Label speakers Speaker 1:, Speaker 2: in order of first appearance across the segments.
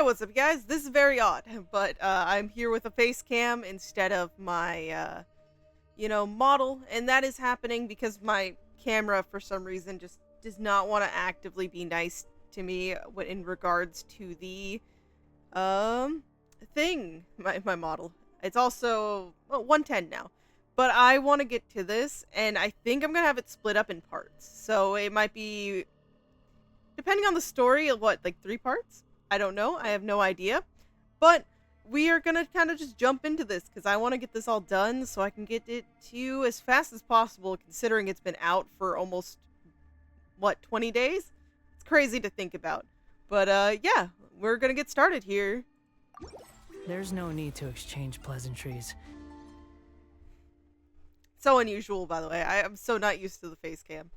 Speaker 1: Hey, what's up, guys? This is very odd, but I'm here with a face cam instead of my, model, and that is happening because my camera, for some reason, just does not want to actively be nice to me in regards to the, thing, my model. It's also, well, 110 now, but I want to get to this, and I think I'm gonna have it split up in parts, so it might be, depending on the story, what, like 3 parts? I don't know. I have no idea. But we are going to kind of just jump into this because I want to get this all done so I can get it to you as fast as possible, considering it's been out for almost, 20 days? It's crazy to think about. But yeah, we're going to get started here.
Speaker 2: There's no need to exchange pleasantries.
Speaker 1: So unusual, by the way. I am so not used to the face cam.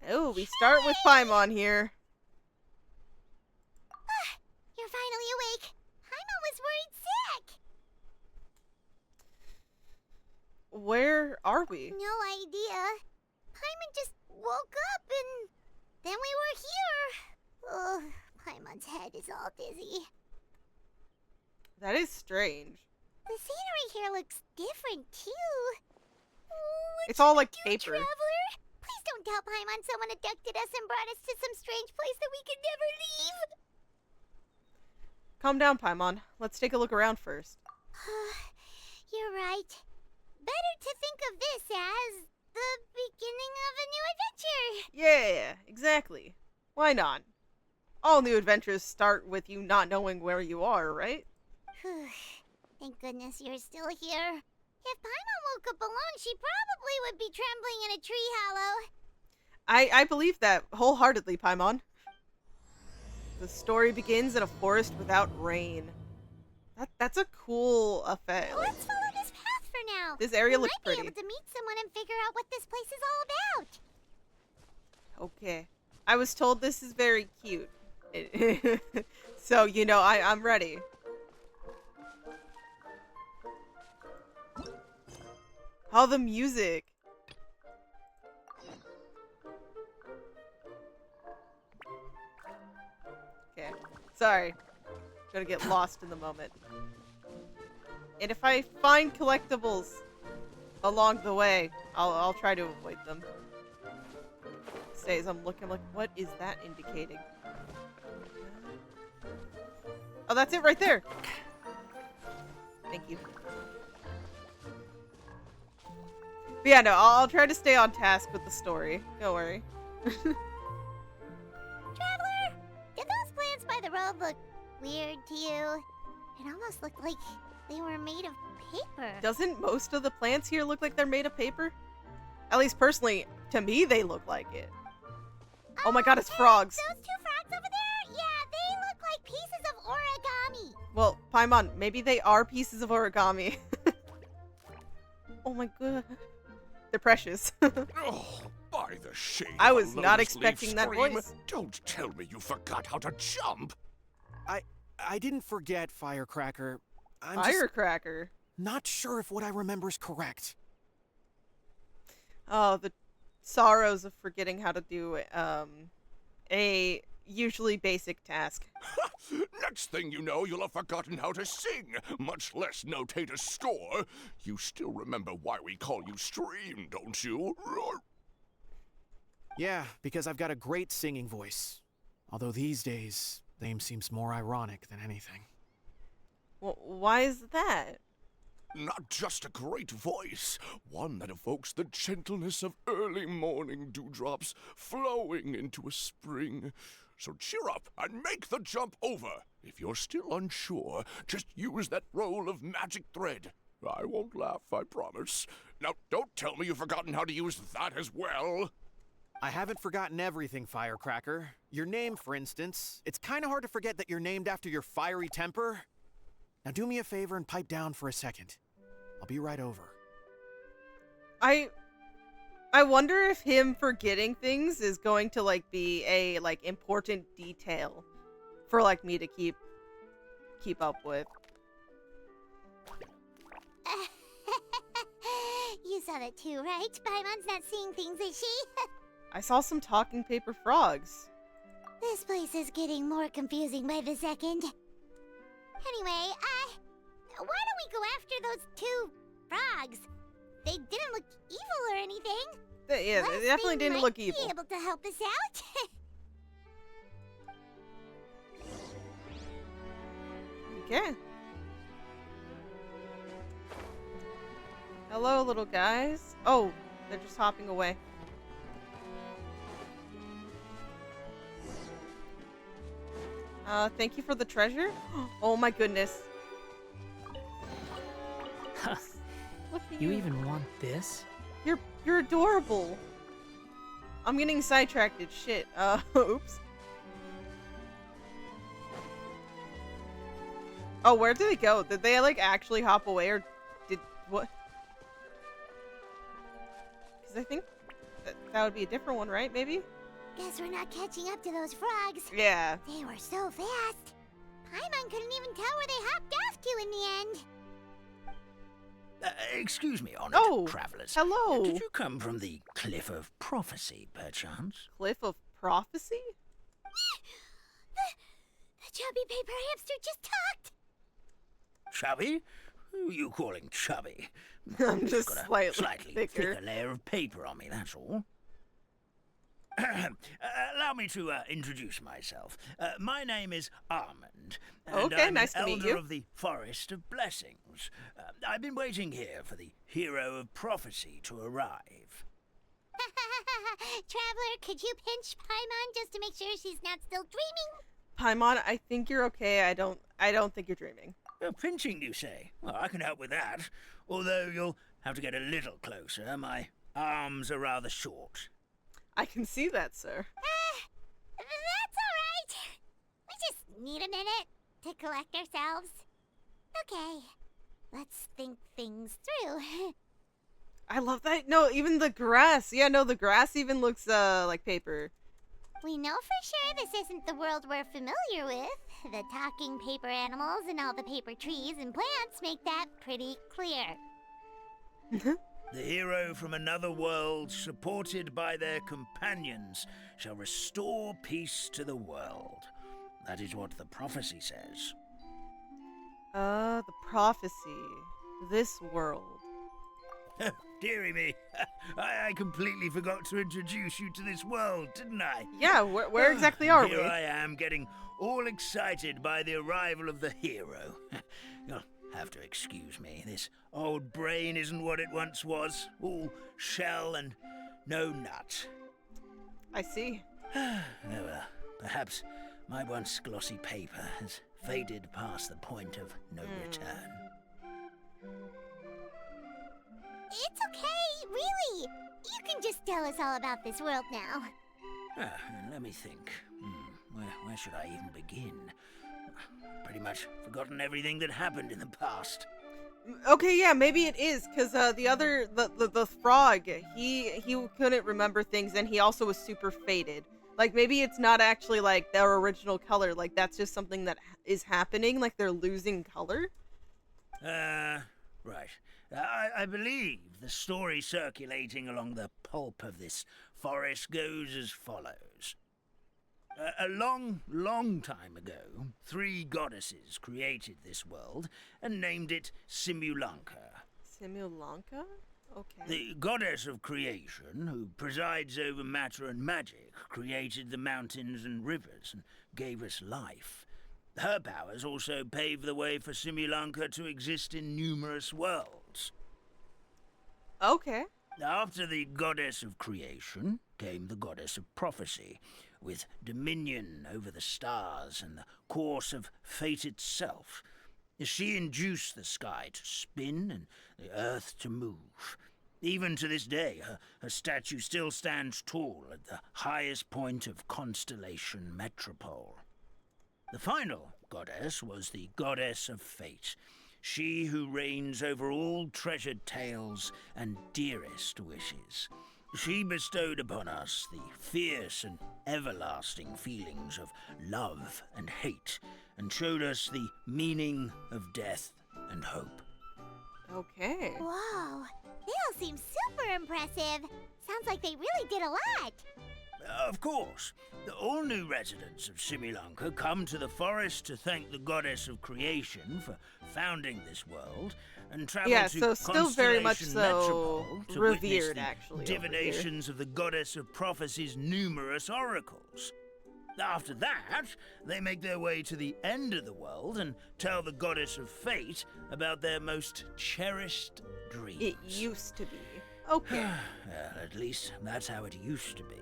Speaker 1: Oh, we start with Paimon here.
Speaker 3: You're finally awake. Paimon was worried sick.
Speaker 1: Where are we?
Speaker 3: No idea. Paimon just woke up and then we were here. Oh, Paimon's head is all dizzy.
Speaker 1: That is strange.
Speaker 3: The scenery here looks different too. What
Speaker 1: It's all like
Speaker 3: should we do,
Speaker 1: paper.
Speaker 3: Traveler? Please don't tell Paimon someone abducted us and brought us to some strange place that we could never leave.
Speaker 1: Calm down, Paimon. Let's take a look around first.
Speaker 3: You're right. Better to think of this as the beginning of a new adventure.
Speaker 1: Yeah, exactly. Why not? All new adventures start with you not knowing where you are, right?
Speaker 3: Thank goodness you're still here. If Paimon woke up alone, she probably would be trembling in a tree hollow.
Speaker 1: I believe that wholeheartedly, Paimon. The story begins in a forest without rain. That's a cool effect.
Speaker 3: Let's follow this path for now.
Speaker 1: This area looks
Speaker 3: We might
Speaker 1: pretty.
Speaker 3: be able to meet someone and figure out what this place is all about.
Speaker 1: Okay. I was told this is very cute. So, I'm ready. Oh, the music. Okay. Sorry. Gonna get lost in the moment. And if I find collectibles along the way, I'll try to avoid them. As I'm looking, like, what is that indicating? Oh, that's it right there. Thank you. But yeah, no, I'll try to stay on task with the story. Don't worry.
Speaker 3: Traveler, did those plants by the road look weird to you? It almost looked like they were made of paper.
Speaker 1: Doesn't most of the plants here look like they're made of paper? At least personally, to me, they look like it. Oh my god, it's frogs.
Speaker 3: Those 2 frogs over there? Yeah, they look like pieces of origami.
Speaker 1: Well, Paimon, maybe they are pieces of origami. Oh my god. They're precious.
Speaker 4: Oh, by the shade
Speaker 1: I
Speaker 4: of a
Speaker 1: was not
Speaker 4: lotus
Speaker 1: expecting
Speaker 4: leaf
Speaker 1: that
Speaker 4: scream,
Speaker 1: voice.
Speaker 4: Don't tell me you forgot how to jump.
Speaker 5: I didn't forget, Firecracker. I'm just
Speaker 1: Firecracker.
Speaker 5: not sure if what I remember is correct.
Speaker 1: Oh, the sorrows of forgetting how to do a usually basic task.
Speaker 4: Next thing you know, you'll have forgotten how to sing, much less notate a score. You still remember why we call you Stream, don't you?
Speaker 5: Yeah, because I've got a great singing voice. Although these days, the name seems more ironic than anything.
Speaker 1: Well, why is that?
Speaker 4: Not just a great voice, one that evokes the gentleness of early morning dewdrops flowing into a spring. So cheer up and make the jump over. If you're still unsure, just use that roll of magic thread. I won't laugh, I promise. Now, don't tell me you've forgotten how to use that as well.
Speaker 5: I haven't forgotten everything, Firecracker. Your name, for instance. It's kind of hard to forget that you're named after your fiery temper. Now do me a favor and pipe down for a second. I'll be right over.
Speaker 1: I wonder if him forgetting things is going to be a important detail for me to keep up with.
Speaker 3: You saw that too, right? Paimon's not seeing things, is she?
Speaker 1: I saw some talking paper frogs.
Speaker 3: This place is getting more confusing by the second. Anyway, why don't we go after those two frogs? They didn't look evil or anything.
Speaker 1: Yeah,
Speaker 3: Plus,
Speaker 1: they definitely didn't look
Speaker 3: They
Speaker 1: evil.
Speaker 3: might be able to help us out.
Speaker 1: Okay. Hello, little guys. Oh, they're just hopping away. Thank you for the treasure. Oh my goodness.
Speaker 2: Huh.
Speaker 1: Look at
Speaker 2: You
Speaker 1: you.
Speaker 2: even want this?
Speaker 1: You're adorable. I'm getting sidetracked. Shit. Oops. Oh, where did they go? Did they like actually hop away, or did what? Because I think that would be a different one, right? Maybe.
Speaker 3: Guess we're not catching up to those frogs.
Speaker 1: Yeah.
Speaker 3: They were so fast. Paimon couldn't even tell where they hopped off to in the end.
Speaker 6: Excuse me, honored
Speaker 1: Oh,
Speaker 6: travelers.
Speaker 1: hello.
Speaker 6: Did you come from the Cliff of Prophecy, perchance?
Speaker 1: Cliff of Prophecy.
Speaker 3: The chubby paper hamster just talked.
Speaker 6: Chubby? Who are you calling chubby?
Speaker 1: I'm
Speaker 6: I've
Speaker 1: just
Speaker 6: got a
Speaker 1: slightly
Speaker 6: slightly
Speaker 1: thicker.
Speaker 6: thicker layer of paper on me, that's all. Allow me to introduce myself. My name is Armand, and
Speaker 1: Okay,
Speaker 6: I'm
Speaker 1: nice
Speaker 6: an
Speaker 1: to meet
Speaker 6: elder
Speaker 1: you.
Speaker 6: of the Forest of Blessings. I've been waiting here for the hero of prophecy to arrive.
Speaker 3: Traveler, could you pinch Paimon just to make sure she's not still dreaming?
Speaker 1: Paimon, I think you're okay. I don't think you're dreaming.
Speaker 6: Pinching, you say? Well, I can help with that. Although you'll have to get a little closer. My arms are rather short.
Speaker 1: I can see that, sir.
Speaker 3: That's alright. We just need a minute to collect ourselves. Okay, let's think things through.
Speaker 1: I love that. No, even the grass. Yeah, no, the grass even looks like paper.
Speaker 3: We know for sure this isn't the world we're familiar with. The talking paper animals and all the paper trees and plants make that pretty clear.
Speaker 6: The hero from another world, supported by their companions, shall restore peace to the world. That is what the prophecy says.
Speaker 1: The prophecy. This world.
Speaker 6: Dearie me, I completely forgot to introduce you to this world, didn't I?
Speaker 1: Yeah, where exactly are we?
Speaker 6: Here I am, getting all excited by the arrival of the hero. You'll have to excuse me. This old brain isn't what it once was. All shell and no nut.
Speaker 1: I see.
Speaker 6: Oh, well, perhaps my once glossy paper has faded past the point of no return.
Speaker 3: It's okay, really. You can just tell us all about this world now.
Speaker 6: Let me think. Where should I even begin? Pretty much forgotten everything that happened in the past.
Speaker 1: Okay, yeah, maybe it is, because the frog, he couldn't remember things, and he also was super faded. Like, maybe it's not actually, like, their original color. Like, that's just something that is happening, like they're losing color.
Speaker 6: Right. I believe the story circulating along the pulp of this forest goes as follows. A long, long time ago, 3 goddesses created this world and named it Simulanka.
Speaker 1: Simulanka? Okay.
Speaker 6: The goddess of creation, who presides over matter and magic, created the mountains and rivers and gave us life. Her powers also paved the way for Simulanka to exist in numerous worlds.
Speaker 1: Okay.
Speaker 6: After the goddess of creation came the goddess of prophecy, with dominion over the stars and the course of fate itself. She induced the sky to spin and the earth to move. Even to this day, her statue still stands tall at the highest point of Constellation Metropole. The final goddess was the goddess of fate, she who reigns over all treasured tales and dearest wishes. She bestowed upon us the fierce and everlasting feelings of love and hate, and showed us the meaning of death and hope.
Speaker 1: Okay.
Speaker 3: Whoa, they all seem super impressive. Sounds like they really did a lot.
Speaker 6: Of course, all new residents of Similanka come to the forest to thank the goddess of creation for founding this world, and travel
Speaker 1: Yeah,
Speaker 6: to
Speaker 1: so still very much
Speaker 6: Constellation
Speaker 1: so
Speaker 6: Metropole to
Speaker 1: revered,
Speaker 6: witness the
Speaker 1: actually, over here.
Speaker 6: divinations of the goddess of prophecy's numerous oracles. After that, they make their way to the end of the world and tell the goddess of fate about their most cherished dreams.
Speaker 1: It used to be. Okay.
Speaker 6: Well, at least that's how it used to be.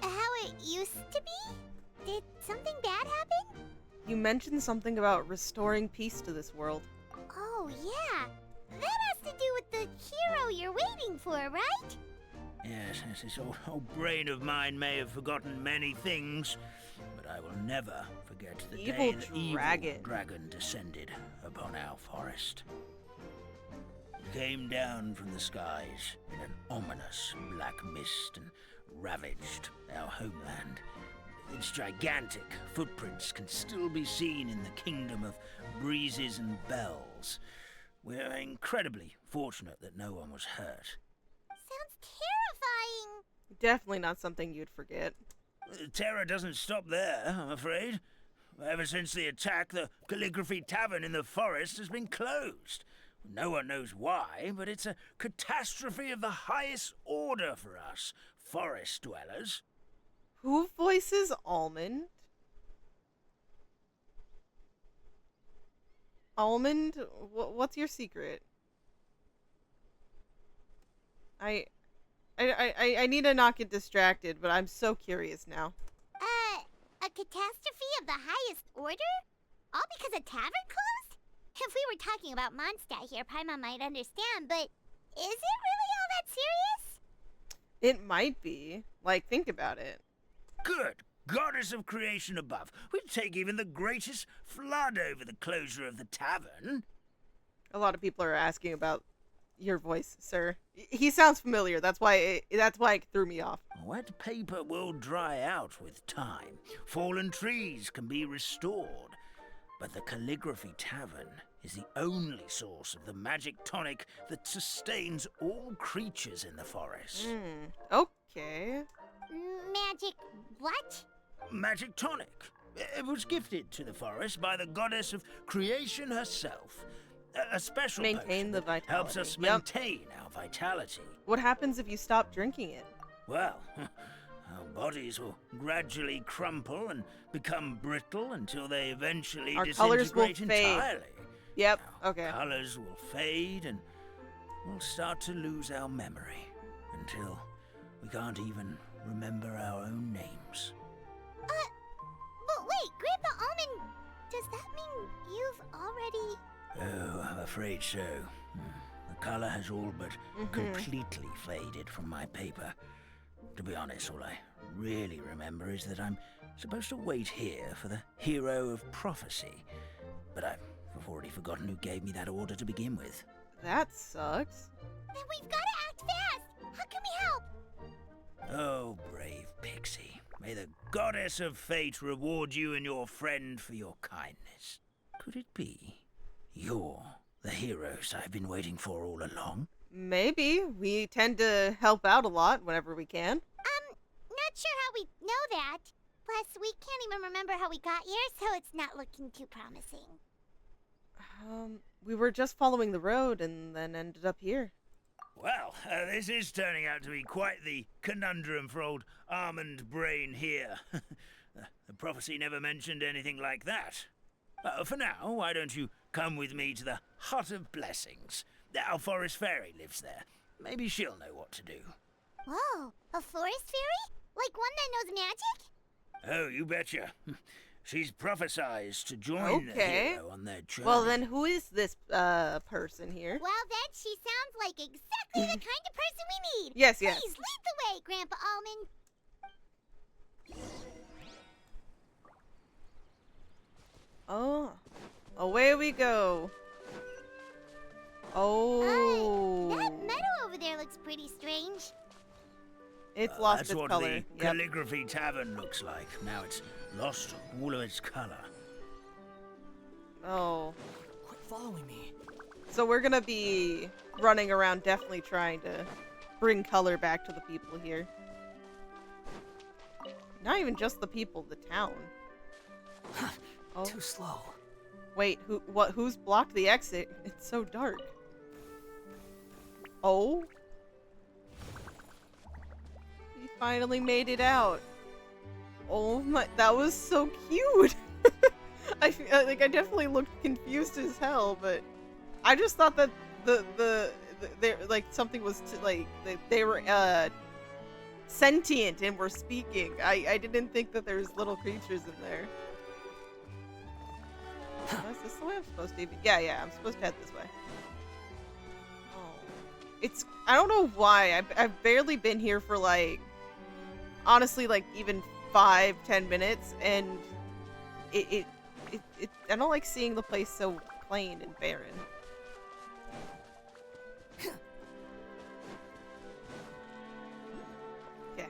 Speaker 3: How it used to be? Did something bad happen?
Speaker 1: You mentioned something about restoring peace to this world.
Speaker 3: Oh, yeah. That has to do with the hero you're waiting for, right?
Speaker 6: Yes, this old brain of mine may have forgotten many things, but I will never forget the day the
Speaker 1: dragon.
Speaker 6: evil dragon descended upon our forest. It came down from the skies in an ominous black mist and ravaged our homeland. Its gigantic footprints can still be seen in the kingdom of breezes and bells. We're incredibly fortunate that no one was hurt.
Speaker 3: Sounds terrifying.
Speaker 1: Definitely not something you'd forget.
Speaker 6: Terror doesn't stop there, I'm afraid. Ever since the attack, the Calligraphy Tavern in the forest has been closed. No one knows why, but it's a catastrophe of the highest order for us forest dwellers.
Speaker 1: Who voices Almond? Almond? What's your secret? I need to not get distracted, but I'm so curious now.
Speaker 3: A catastrophe of the highest order? All because a tavern closed? If we were talking about Mondstadt here, Paimon might understand, but is it really all that serious?
Speaker 1: It might be. Like, think about it.
Speaker 6: Good goddess of creation above. We'd take even the greatest flood over the closure of the tavern.
Speaker 1: A lot of people are asking about your voice, sir. He sounds familiar. That's why it threw me off.
Speaker 6: Wet paper will dry out with time. Fallen trees can be restored. But the Calligraphy Tavern is the only source of the magic tonic that sustains all creatures in the forest.
Speaker 1: Okay.
Speaker 3: Magic what?
Speaker 6: Magic tonic. It was gifted to the forest by the goddess of creation herself. A special
Speaker 1: Maintain
Speaker 6: potion
Speaker 1: the
Speaker 6: that helps
Speaker 1: vitality.
Speaker 6: us maintain our vitality.
Speaker 1: What happens if you stop drinking it?
Speaker 6: Well, our bodies will gradually crumple and become brittle until they eventually
Speaker 1: Our colors will
Speaker 6: disintegrate
Speaker 1: fade.
Speaker 6: entirely.
Speaker 1: Yep,
Speaker 6: Our
Speaker 1: okay.
Speaker 6: colors will fade and we'll start to lose our memory until we can't even remember our own names.
Speaker 3: But wait, Grandpa Almond, does that mean you've already...
Speaker 6: Oh, I'm afraid so. The color has all but completely faded from my paper. To be honest, all I really remember is that I'm supposed to wait here for the hero of prophecy. But I've already forgotten who gave me that order to begin with.
Speaker 1: That sucks.
Speaker 3: Then we've got to act fast! How can we help?
Speaker 6: Oh, brave Pixie. May the goddess of fate reward you and your friend for your kindness. Could it be you're the heroes I've been waiting for all along?
Speaker 1: Maybe. We tend to help out a lot whenever we can.
Speaker 3: Not sure how we know that. Plus, we can't even remember how we got here, so it's not looking too promising.
Speaker 1: We were just following the road and then ended up here.
Speaker 6: Well, this is turning out to be quite the conundrum for old Almond Brain here. The prophecy never mentioned anything like that. For now, why don't you come with me to the Hut of Blessings? Our forest fairy lives there. Maybe she'll know what to do.
Speaker 3: Whoa, a forest fairy? Like one that knows magic?
Speaker 6: Oh, you betcha. She's prophesized to join the
Speaker 1: Okay.
Speaker 6: hero on their journey.
Speaker 1: Well, then who is this person here?
Speaker 3: Well, then she sounds like exactly the kind of person we need.
Speaker 1: Yes, yes.
Speaker 3: Please lead the way, Grandpa Almond.
Speaker 1: Oh, away we go. Oh,
Speaker 3: That meadow over there looks pretty strange.
Speaker 1: it's lost
Speaker 6: That's
Speaker 1: its
Speaker 6: what
Speaker 1: color.
Speaker 6: the
Speaker 1: Yep.
Speaker 6: Calligraphy Tavern looks like. Now it's lost all of its color.
Speaker 1: Oh,
Speaker 2: following me.
Speaker 1: So we're gonna be running around definitely trying to bring color back to the people here. Not even just the people, the town. Oh.
Speaker 2: Too slow.
Speaker 1: Wait, who's blocked the exit? It's so dark. Oh? He finally made it out. Oh my, that was so cute. I definitely looked confused as hell, but I just thought that they like something was they were sentient and were speaking. I didn't think that there's little creatures in there. Is this the way I'm supposed to be? Yeah, I'm supposed to head this way. Oh. I don't know why. I've barely been here for like, honestly, like even 5-10 minutes, and I don't like seeing the place so plain and barren. Okay.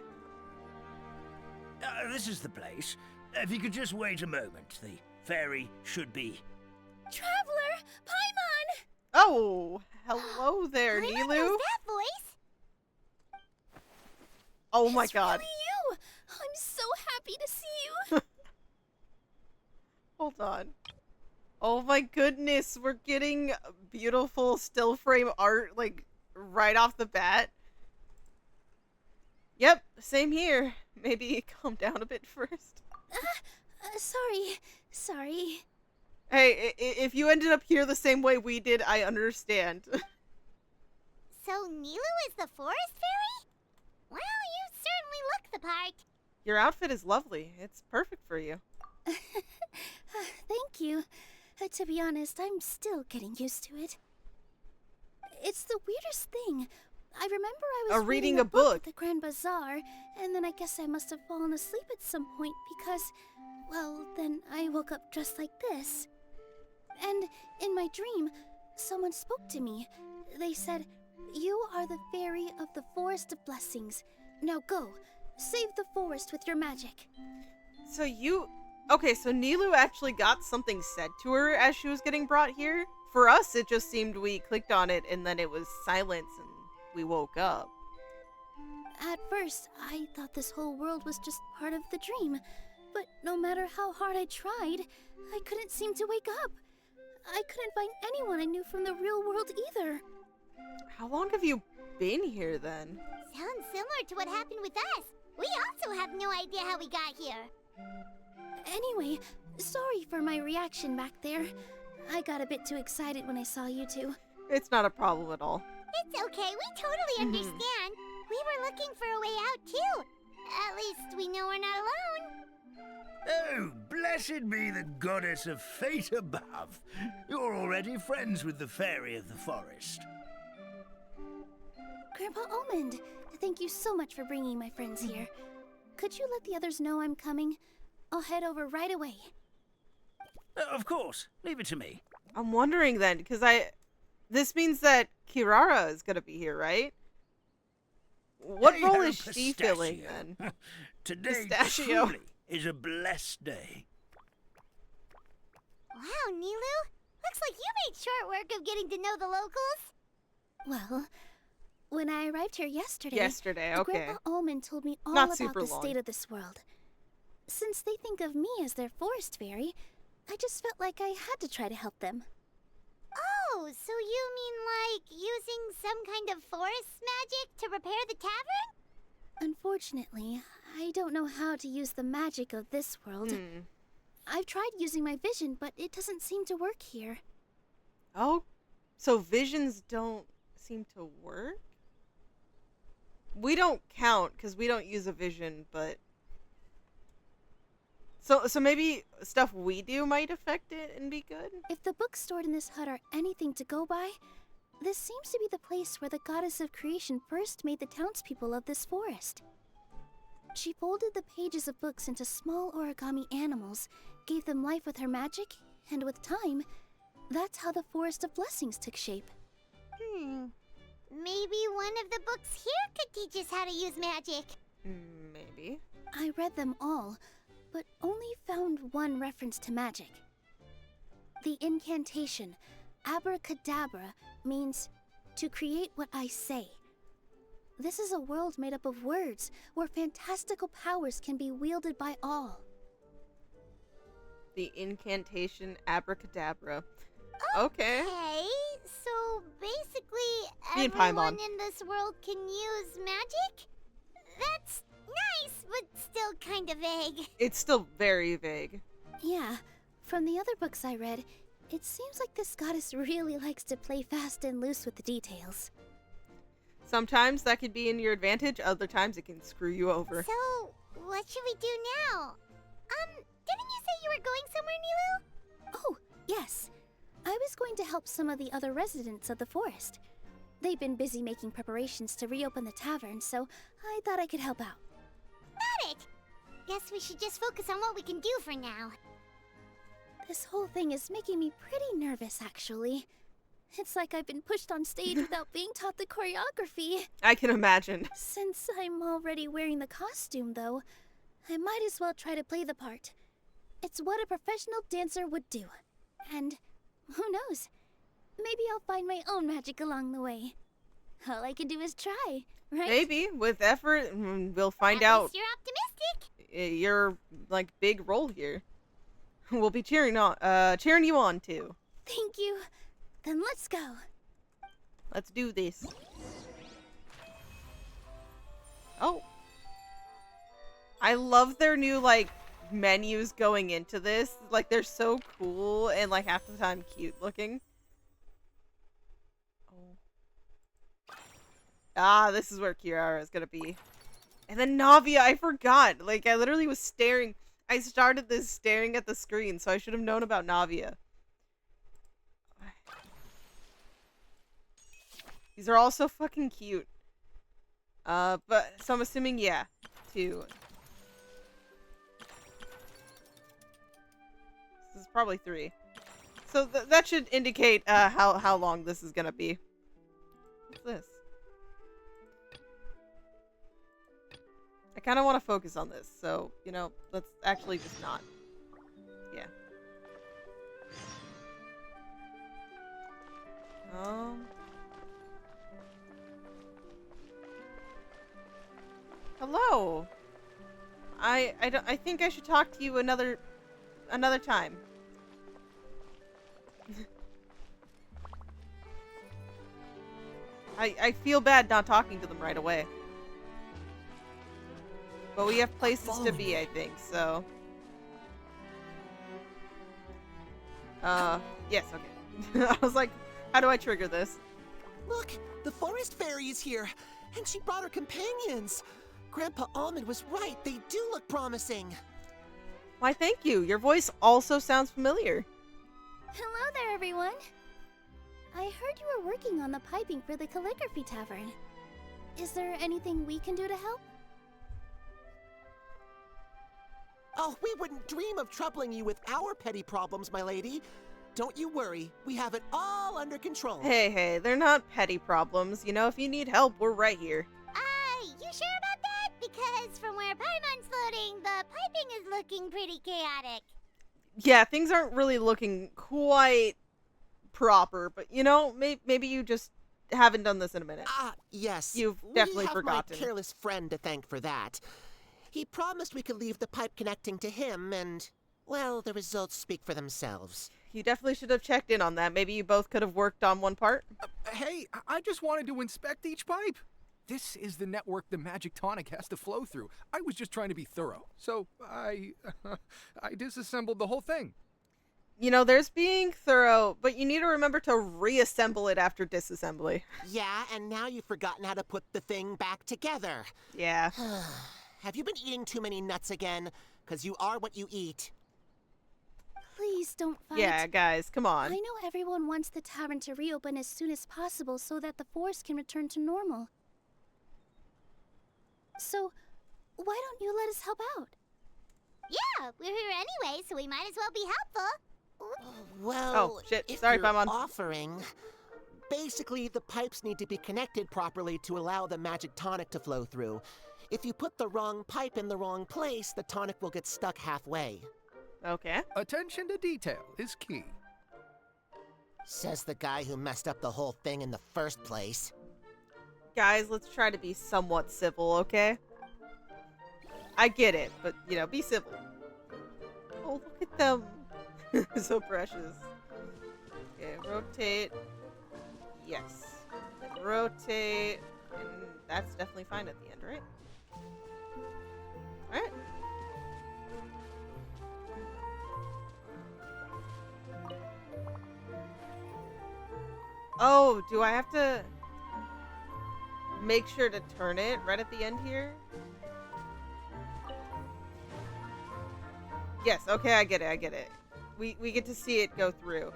Speaker 6: This is the place. If you could just wait a moment, the ferry should be...
Speaker 3: Traveler! Paimon!
Speaker 1: Oh, hello there,
Speaker 3: Paimon
Speaker 1: Nilu.
Speaker 3: knows that voice!
Speaker 1: Oh my
Speaker 3: It's
Speaker 1: god.
Speaker 3: really you! I'm so happy to see you!
Speaker 1: Hold on. Oh my goodness, we're getting beautiful still frame art, like, right off the bat. Yep, same here. Maybe calm down a bit first.
Speaker 3: Sorry.
Speaker 1: Hey, if you ended up here the same way we did, I understand.
Speaker 3: So Nilu is the forest fairy? Well, you certainly look the part.
Speaker 1: Your outfit is lovely. It's perfect for you.
Speaker 3: Thank you. To be honest, I'm still getting used to it. It's the weirdest thing. I remember I was
Speaker 1: reading a book
Speaker 3: at the Grand Bazaar, and then I guess I must have fallen asleep at some point because, well, then I woke up dressed like this. And in my dream, someone spoke to me. They said, "You are the fairy of the Forest of Blessings. Now go, save the forest with your magic."
Speaker 1: So okay, so Nilu actually got something said to her as she was getting brought here. For us, it just seemed we clicked on it and then it was silence and we woke up.
Speaker 3: At first, I thought this whole world was just part of the dream. But no matter how hard I tried, I couldn't seem to wake up. I couldn't find anyone I knew from the real world either.
Speaker 1: How long have you been here then?
Speaker 3: Sounds similar to what happened with us. We also have no idea how we got here. Anyway, sorry for my reaction back there. I got a bit too excited when I saw you two.
Speaker 1: It's not a problem at all.
Speaker 3: It's okay, we totally understand. We were looking for a way out too. At least we know we're not alone.
Speaker 6: Oh, blessed be the goddess of fate above. You're already friends with the fairy of the forest.
Speaker 3: Grandpa Almond, thank you so much for bringing my friends here. Could you let the others know I'm coming? I'll head over right away.
Speaker 6: Of course. Leave it to me.
Speaker 1: I'm wondering then, because this means that Kirara is gonna be here, right? What
Speaker 6: Hey
Speaker 1: role
Speaker 6: ho,
Speaker 1: is she filling
Speaker 6: Pistachio.
Speaker 1: then?
Speaker 6: Today
Speaker 1: Pistachio.
Speaker 6: truly is a blessed day.
Speaker 3: Wow, Nilu! Looks like you made short work of getting to know the locals. Well, when I arrived here yesterday,
Speaker 1: Okay.
Speaker 3: Grandpa Almond told me all
Speaker 1: Not
Speaker 3: about
Speaker 1: super
Speaker 3: the
Speaker 1: long.
Speaker 3: state of this world. Since they think of me as their forest fairy, I just felt like I had to try to help them. Oh, so you mean like using some kind of forest magic to repair the tavern? Unfortunately, I don't know how to use the magic of this world. I've tried using my vision, but it doesn't seem to work here.
Speaker 1: Oh, so visions don't seem to work? We don't count because we don't use a vision, but so maybe stuff we do might affect it and be good?
Speaker 3: If the books stored in this hut are anything to go by, this seems to be the place where the goddess of creation first made the townspeople of this forest. She folded the pages of books into small origami animals, gave them life with her magic, and with time, that's how the Forest of Blessings took shape. Maybe one of the books here could teach us how to use magic.
Speaker 1: Maybe.
Speaker 3: I read them all, but only found one reference to magic. The incantation,
Speaker 7: abracadabra means to create what I say. This is a world made up of words, where fantastical powers can be wielded by all.
Speaker 1: The incantation abracadabra. Okay.
Speaker 3: Okay, so basically
Speaker 1: Me and
Speaker 3: everyone
Speaker 1: Paimon.
Speaker 3: in this world can use magic? That's nice, but still kind of vague.
Speaker 1: It's still very vague.
Speaker 7: Yeah, from the other books I read, it seems like this goddess really likes to play fast and loose with the details.
Speaker 1: Sometimes that could be in your advantage, other times it can screw you over.
Speaker 3: So, what should we do now? Didn't you say you were going somewhere, Nilu?
Speaker 7: Oh, yes. I was going to help some of the other residents of the forest. They've been busy making preparations to reopen the tavern, so I thought I could help out.
Speaker 3: Got it! Guess we should just focus on what we can do for now.
Speaker 7: This whole thing is making me pretty nervous, actually. It's like I've been pushed on stage without being taught the choreography.
Speaker 1: I can imagine.
Speaker 7: Since I'm already wearing the costume, though, I might as well try to play the part. It's what a professional dancer would do. And who knows? Maybe I'll find my own magic along the way. All I can do is try, right?
Speaker 1: Maybe, with effort, we'll find
Speaker 3: At
Speaker 1: out
Speaker 3: least you're optimistic.
Speaker 1: your, like, big role here. We'll be cheering you on, too.
Speaker 7: Thank you. Then let's go.
Speaker 1: Let's do this. Oh. I love their new, like, menus going into this. Like, they're so cool and, like, half the time cute looking. Oh. Ah, this is where Kirara is gonna be. And then Navia, I forgot. Like, I literally was staring. I started this staring at the screen, so I should have known about Navia. These are all so fucking cute. But, so I'm assuming, yeah, 2. This is probably 3. So that should indicate, how long this is gonna be. What's this? I kind of want to focus on this, so, you know, let's actually just not. Yeah. Hello. I think I should talk to you another time. I feel bad not talking to them right away. But we have places to be, I think, so. Yes, okay. I was like, how do I trigger this?
Speaker 8: Look, the forest fairy is here, and she brought her companions. Grandpa Almond was right, they do look promising.
Speaker 1: Why, thank you. Your voice also sounds familiar.
Speaker 7: Hello there, everyone. I heard you were working on the piping for the calligraphy tavern. Is there anything we can do to help?
Speaker 8: Oh, we wouldn't dream of troubling you with our petty problems, my lady. Don't you worry, we have it all under control.
Speaker 1: Hey, they're not petty problems. You know, if you need help, we're right here.
Speaker 3: You sure about that? Because from where Paimon's floating, the piping is looking pretty chaotic.
Speaker 1: Yeah, things aren't really looking quite proper, but you know, maybe you just haven't done this in a minute.
Speaker 8: Yes.
Speaker 1: You've definitely
Speaker 8: we have
Speaker 1: forgotten.
Speaker 8: My careless friend to thank for that. He promised we could leave the pipe connecting to him, and, well, the results speak for themselves.
Speaker 1: You definitely should have checked in on that. Maybe you both could have worked on one part.
Speaker 9: Hey, I just wanted to inspect each pipe. This is the network the magic tonic has to flow through. I was just trying to be thorough, so I disassembled the whole thing.
Speaker 1: You know, there's being thorough, but you need to remember to reassemble it after disassembly.
Speaker 8: Yeah, and now you've forgotten how to put the thing back together.
Speaker 1: Yeah.
Speaker 8: Have you been eating too many nuts again? 'Cause you are what you eat.
Speaker 7: Please don't fight.
Speaker 1: Yeah, guys, come on.
Speaker 7: I know everyone wants the tavern to reopen as soon as possible so that the forest can return to normal. So, why don't you let us help out?
Speaker 3: Yeah, we're here anyway, so we might as well be helpful.
Speaker 8: Well,
Speaker 1: Oh, shit.
Speaker 8: if
Speaker 1: Sorry,
Speaker 8: you're
Speaker 1: Paimon.
Speaker 8: offering, basically the pipes need to be connected properly to allow the magic tonic to flow through. If you put the wrong pipe in the wrong place, the tonic will get stuck halfway.
Speaker 1: Okay.
Speaker 9: Attention to detail is key.
Speaker 8: Says the guy who messed up the whole thing in the first place.
Speaker 1: Guys, let's try to be somewhat civil, okay? I get it, but, you know, be civil. Oh, look at them. So precious. Okay, rotate. Yes. Then rotate. And that's definitely fine at the end, right? Alright. Oh, do I have to make sure to turn it right at the end here? Yes, okay, I get it. We get to see it go through.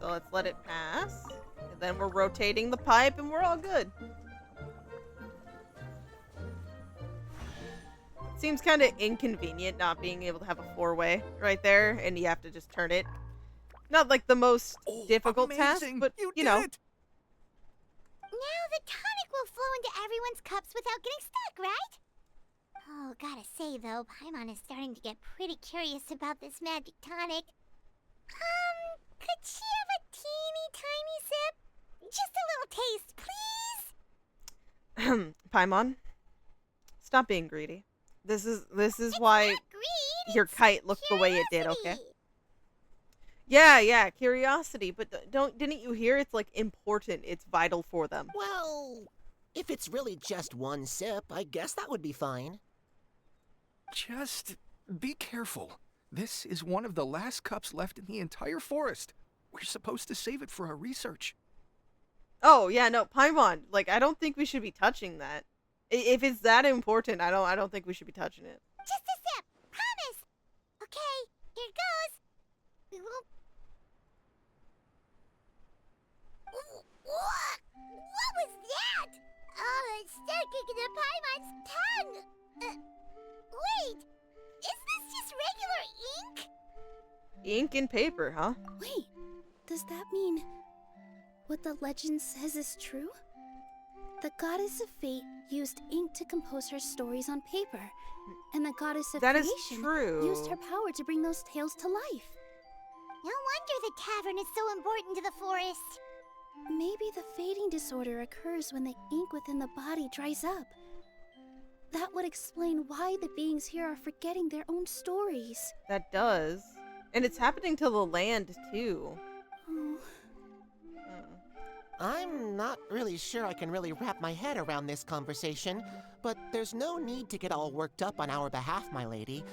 Speaker 1: So let's let it pass. And then we're rotating the pipe and we're all good. Seems kind of inconvenient not being able to have a four-way right there and you have to just turn it. Not like the most difficult task, but you know.
Speaker 3: Now the tonic will flow into everyone's cups without getting stuck, right? Oh, gotta say though, Paimon is starting to get pretty curious about this magic tonic. Could she have a teeny tiny sip? Just a little taste, please?
Speaker 1: Paimon, stop being greedy. This is why
Speaker 3: Not greed,
Speaker 1: your
Speaker 3: it's
Speaker 1: kite looked the way it did, okay?
Speaker 3: curiosity.
Speaker 1: Yeah, curiosity, but didn't you hear it's like important, it's vital for them.
Speaker 8: Well, if it's really just one sip, I guess that would be fine.
Speaker 9: Just be careful. This is one of the last cups left in the entire forest. We're supposed to save it for our research.
Speaker 1: Oh, yeah, no, Paimon, like I don't think we should be touching that. If it's that important, I don't think we should be touching it.
Speaker 3: Just a sip, promise. Okay, here goes. We won't. What was that? Oh, it's sticking to Paimon's tongue. Wait, is this just regular ink?
Speaker 1: Ink and paper, huh?
Speaker 7: Wait, does that mean what the legend says is true? The goddess of fate used ink to compose her stories on paper, and the goddess of
Speaker 1: That is
Speaker 7: creation
Speaker 1: true.
Speaker 7: used her power to bring those tales to life.
Speaker 3: No wonder the tavern is so important to the forest.
Speaker 7: Maybe the fading disorder occurs when the ink within the body dries up. That would explain why the beings here are forgetting their own stories.
Speaker 1: That does. And it's happening to the land, too.
Speaker 7: Oh,
Speaker 8: I'm not really sure I can really wrap my head around this conversation, but there's no need to get all worked up on our behalf, my lady.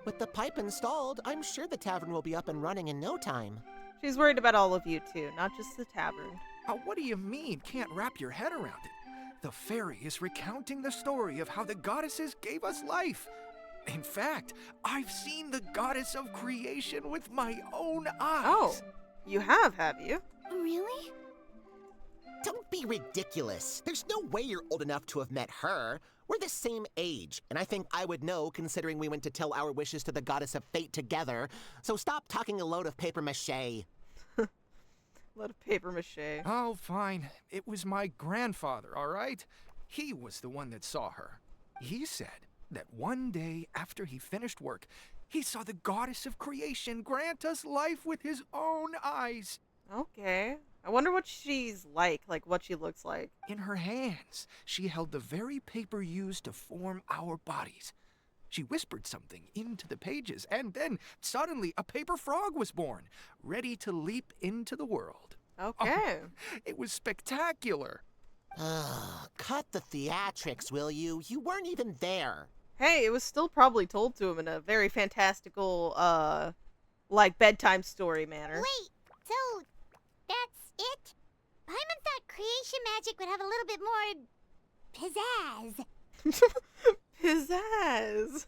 Speaker 8: With the pipe installed, I'm sure the tavern will be up and running in no time.
Speaker 1: She's worried about all of you, too, not just the tavern.
Speaker 9: What do you mean, can't wrap your head around it? The fairy is recounting the story of how the goddesses gave us life. In fact, I've seen the goddess of creation with my own eyes.
Speaker 1: Oh, you have you?
Speaker 7: really?
Speaker 8: Don't be ridiculous. There's no way you're old enough to have met her. We're the same age, and I think I would know considering we went to tell our wishes to the goddess of fate together. So stop talking a load of paper mache.
Speaker 1: Lot of paper mache.
Speaker 9: Oh, fine. It was my grandfather, all right? He was the one that saw her. He said that one day after he finished work, he saw the goddess of creation grant us life with his own eyes.
Speaker 1: Okay. I wonder what she's like what she looks like.
Speaker 9: In her hands, she held the very paper used to form our bodies. She whispered something into the pages, and then suddenly a paper frog was born, ready to leap into the world.
Speaker 1: Okay.
Speaker 9: Oh, it was spectacular.
Speaker 8: Cut the theatrics, will you? You weren't even there.
Speaker 1: Hey, it was still probably told to him in a very fantastical, bedtime story manner.
Speaker 3: Wait, so that's it? Paimon thought creation magic would have a little bit more pizzazz.
Speaker 1: Pizzazz.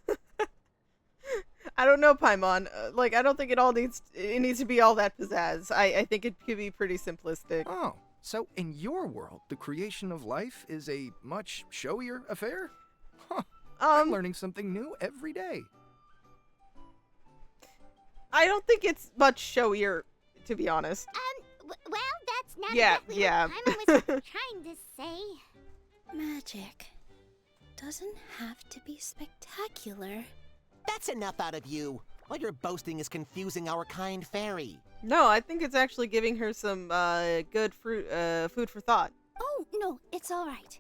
Speaker 1: I don't know, Paimon. I don't think it needs to be all that pizzazz. I think it could be pretty simplistic.
Speaker 9: Oh, so in your world, the creation of life is a much showier affair? Huh. I'm learning something new every day.
Speaker 1: I don't think it's much showier, to be honest.
Speaker 3: Well, that's not
Speaker 1: Yeah,
Speaker 3: exactly
Speaker 1: yeah.
Speaker 3: what Paimon was trying to say.
Speaker 7: Magic doesn't have to be spectacular.
Speaker 8: That's enough out of you. All your boasting is confusing our kind fairy.
Speaker 1: No, I think it's actually giving her some good food for thought.
Speaker 7: Oh, no, it's all right.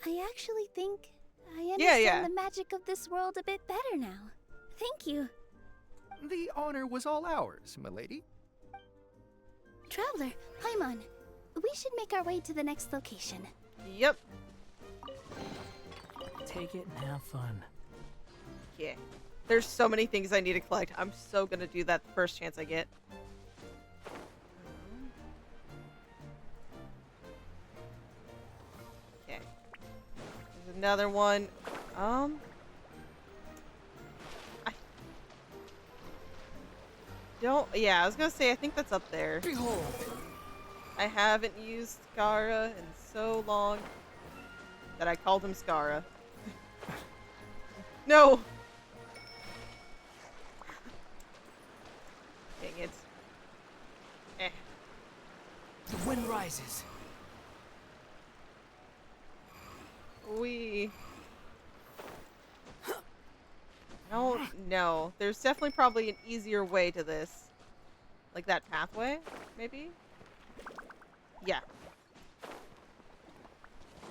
Speaker 7: I actually think I understand
Speaker 1: yeah.
Speaker 7: the magic of this world a bit better now. Thank you.
Speaker 9: The honor was all ours, milady.
Speaker 7: Traveler, Paimon, we should make our way to the next location.
Speaker 1: Yep.
Speaker 2: Take it and have fun.
Speaker 1: Yeah. There's so many things I need to collect. I'm so gonna do that the first chance I get. Okay. There's another one. I don't. Yeah, I was gonna say I think that's up there.
Speaker 2: Behold!
Speaker 1: I haven't used Scara in so long that I called him Scara. No! Dang it.
Speaker 2: The wind rises.
Speaker 1: I don't know. There's definitely probably an easier way to this. Like that pathway, maybe? Yeah.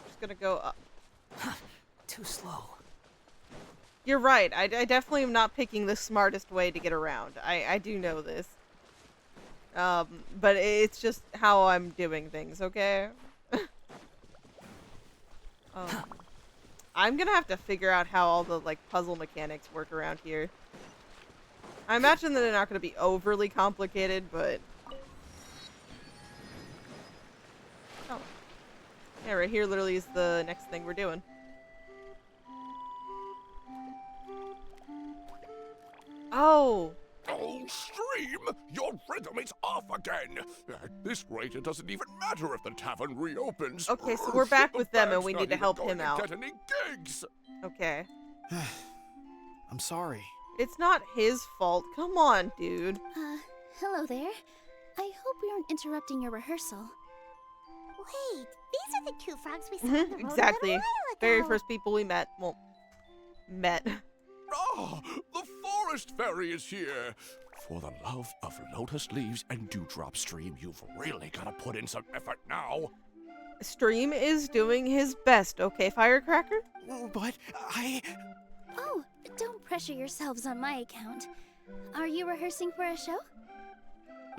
Speaker 1: Just gonna go up.
Speaker 2: Too slow.
Speaker 1: You're right. I definitely am not picking the smartest way to get around. I do know this. But it's just how I'm doing things, okay? I'm gonna have to figure out how all the, like, puzzle mechanics work around here. I imagine that they're not gonna be overly complicated, but... Oh. Yeah, right here literally is the next thing we're doing. Oh!
Speaker 4: Oh, Stream! Your rhythm is off again! At this rate, it doesn't even matter if the tavern reopens.
Speaker 1: Okay, so we're back with them and
Speaker 4: band's
Speaker 1: we
Speaker 4: not
Speaker 1: need to
Speaker 4: even
Speaker 1: help
Speaker 4: going
Speaker 1: him
Speaker 4: to
Speaker 1: out.
Speaker 4: Get any gigs.
Speaker 1: Okay.
Speaker 5: I'm sorry.
Speaker 1: It's not his fault. Come on, dude.
Speaker 7: Hello there. I hope we aren't interrupting your rehearsal.
Speaker 3: Wait, these are the two frogs we saw on the road
Speaker 1: Exactly.
Speaker 3: a little while ago.
Speaker 1: Very first people we met. Well, met.
Speaker 4: Ah, the forest fairy is here. For the love of lotus leaves and dewdrop, Stream, you've really got to put in some effort now.
Speaker 1: Stream is doing his best, okay, Firecracker?
Speaker 5: But I...
Speaker 7: Oh, don't pressure yourselves on my account. Are you rehearsing for a show?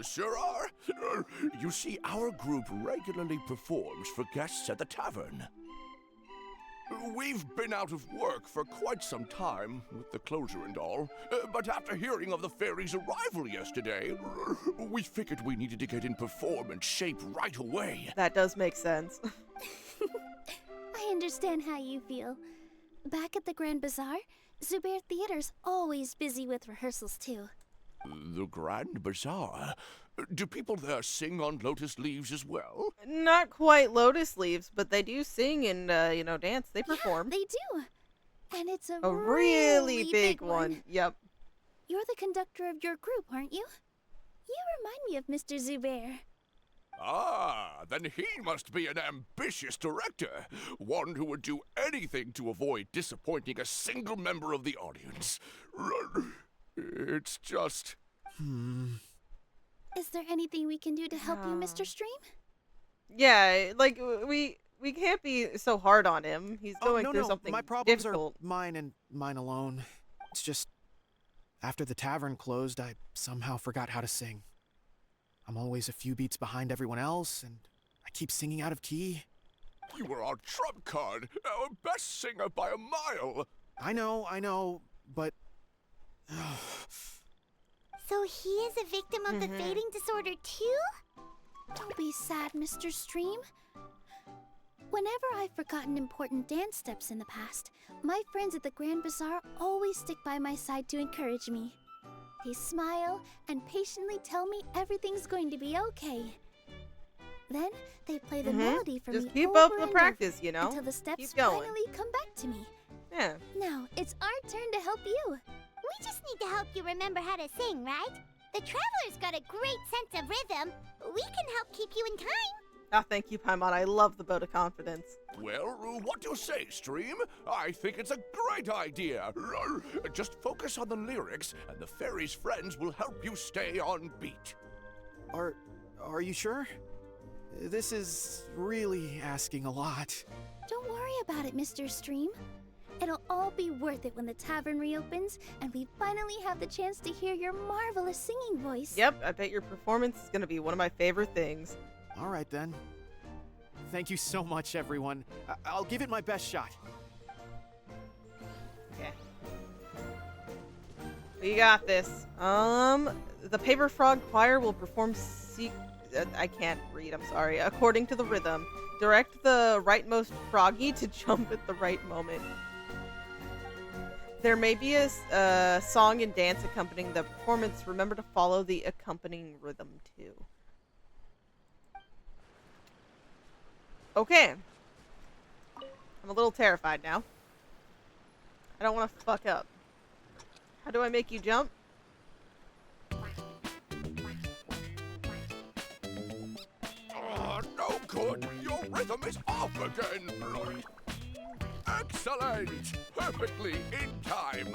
Speaker 4: Sure are. You see, our group regularly performs for guests at the tavern. We've been out of work for quite some time, with the closure and all, but after hearing of the fairy's arrival yesterday, we figured we needed to get in performance shape right away.
Speaker 1: That does make sense.
Speaker 7: I understand how you feel. Back at the Grand Bazaar, Zubair Theater's always busy with rehearsals too.
Speaker 4: The Grand Bazaar? Do people there sing on lotus leaves as well?
Speaker 1: Not quite lotus leaves, but they do sing and, dance. They perform.
Speaker 7: Yeah, they do. And it's
Speaker 1: a really big one. Yep.
Speaker 7: You're the conductor of your group, aren't you? You remind me of Mr. Zubair.
Speaker 4: Ah, then he must be an ambitious director. One who would do anything to avoid disappointing a single member of the audience. It's just...
Speaker 7: Is there anything we can do to help you, Mr. Stream?
Speaker 1: Yeah, like, we can't be so hard on him. He's going through something
Speaker 5: my problems
Speaker 1: difficult.
Speaker 5: are mine and mine alone. It's just, after the tavern closed, I somehow forgot how to sing. I'm always a few beats behind everyone else, and I keep singing out of key.
Speaker 4: You were our trump card, our best singer by a mile.
Speaker 5: I know, but...
Speaker 3: So he is a victim of the fading disorder too?
Speaker 7: Don't be sad, Mr. Stream. Whenever I've forgotten important dance steps in the past, my friends at the Grand Bazaar always stick by my side to encourage me. They smile and patiently tell me everything's going to be okay. Then they play the melody for me
Speaker 1: Just keep
Speaker 7: over
Speaker 1: up the
Speaker 7: and
Speaker 1: practice,
Speaker 7: over
Speaker 1: you know?
Speaker 7: until the steps
Speaker 1: Keep going.
Speaker 7: finally come back to me.
Speaker 1: Yeah.
Speaker 7: Now, it's our turn to help you.
Speaker 3: We just need to help you remember how to sing, right? The Traveler's got a great sense of rhythm. We can help keep you in time.
Speaker 1: Ah, thank you, Paimon. I love the vote of confidence.
Speaker 4: Well, what do you say, Stream? I think it's a great idea. Just focus on the lyrics, and the fairy's friends will help you stay on beat.
Speaker 5: Are you sure? This is really asking a lot.
Speaker 7: Don't worry about it, Mr. Stream. It'll all be worth it when the tavern reopens and we finally have the chance to hear your marvelous singing voice.
Speaker 1: Yep, I bet your performance is going to be one of my favorite things.
Speaker 5: All right, then. Thank you so much, everyone. I'll give it my best shot.
Speaker 1: Okay. We got this. The Paper Frog Choir will perform I can't read, I'm sorry. According to the rhythm. Direct the rightmost froggy to jump at the right moment. There may be a song and dance accompanying the performance. Remember to follow the accompanying rhythm, too. Okay. I'm a little terrified now. I don't want to fuck up. How do I make you jump?
Speaker 4: No good. Your rhythm is off again. Excellent. Perfectly in time.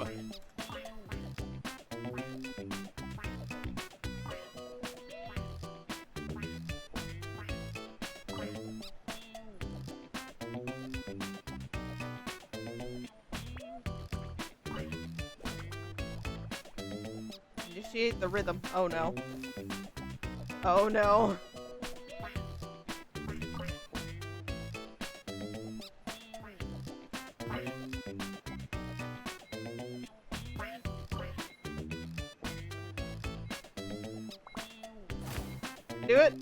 Speaker 1: Initiate the rhythm. Oh no. Oh no. Do it.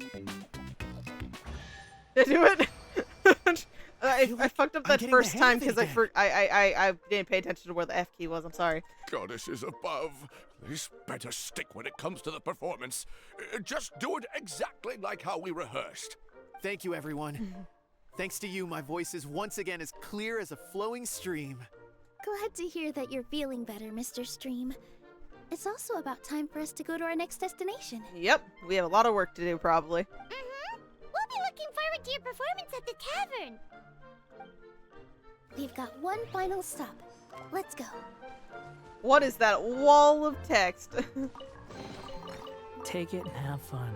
Speaker 1: Did I do it? I fucked up that first time because I didn't pay attention to where the F key was. I'm sorry.
Speaker 4: Goddesses above. This better stick when it comes to the performance. Just do it exactly like how we rehearsed.
Speaker 5: Thank you, everyone. Thanks to you, my voice is once again as clear as a flowing stream.
Speaker 7: Glad to hear that you're feeling better, Mr. Stream. It's also about time for us to go to our next destination.
Speaker 1: Yep, we have a lot of work to do, probably.
Speaker 3: We'll be looking forward to your performance at the tavern.
Speaker 7: We've got one final stop. Let's go.
Speaker 1: What is that wall of text?
Speaker 2: Take it and have fun.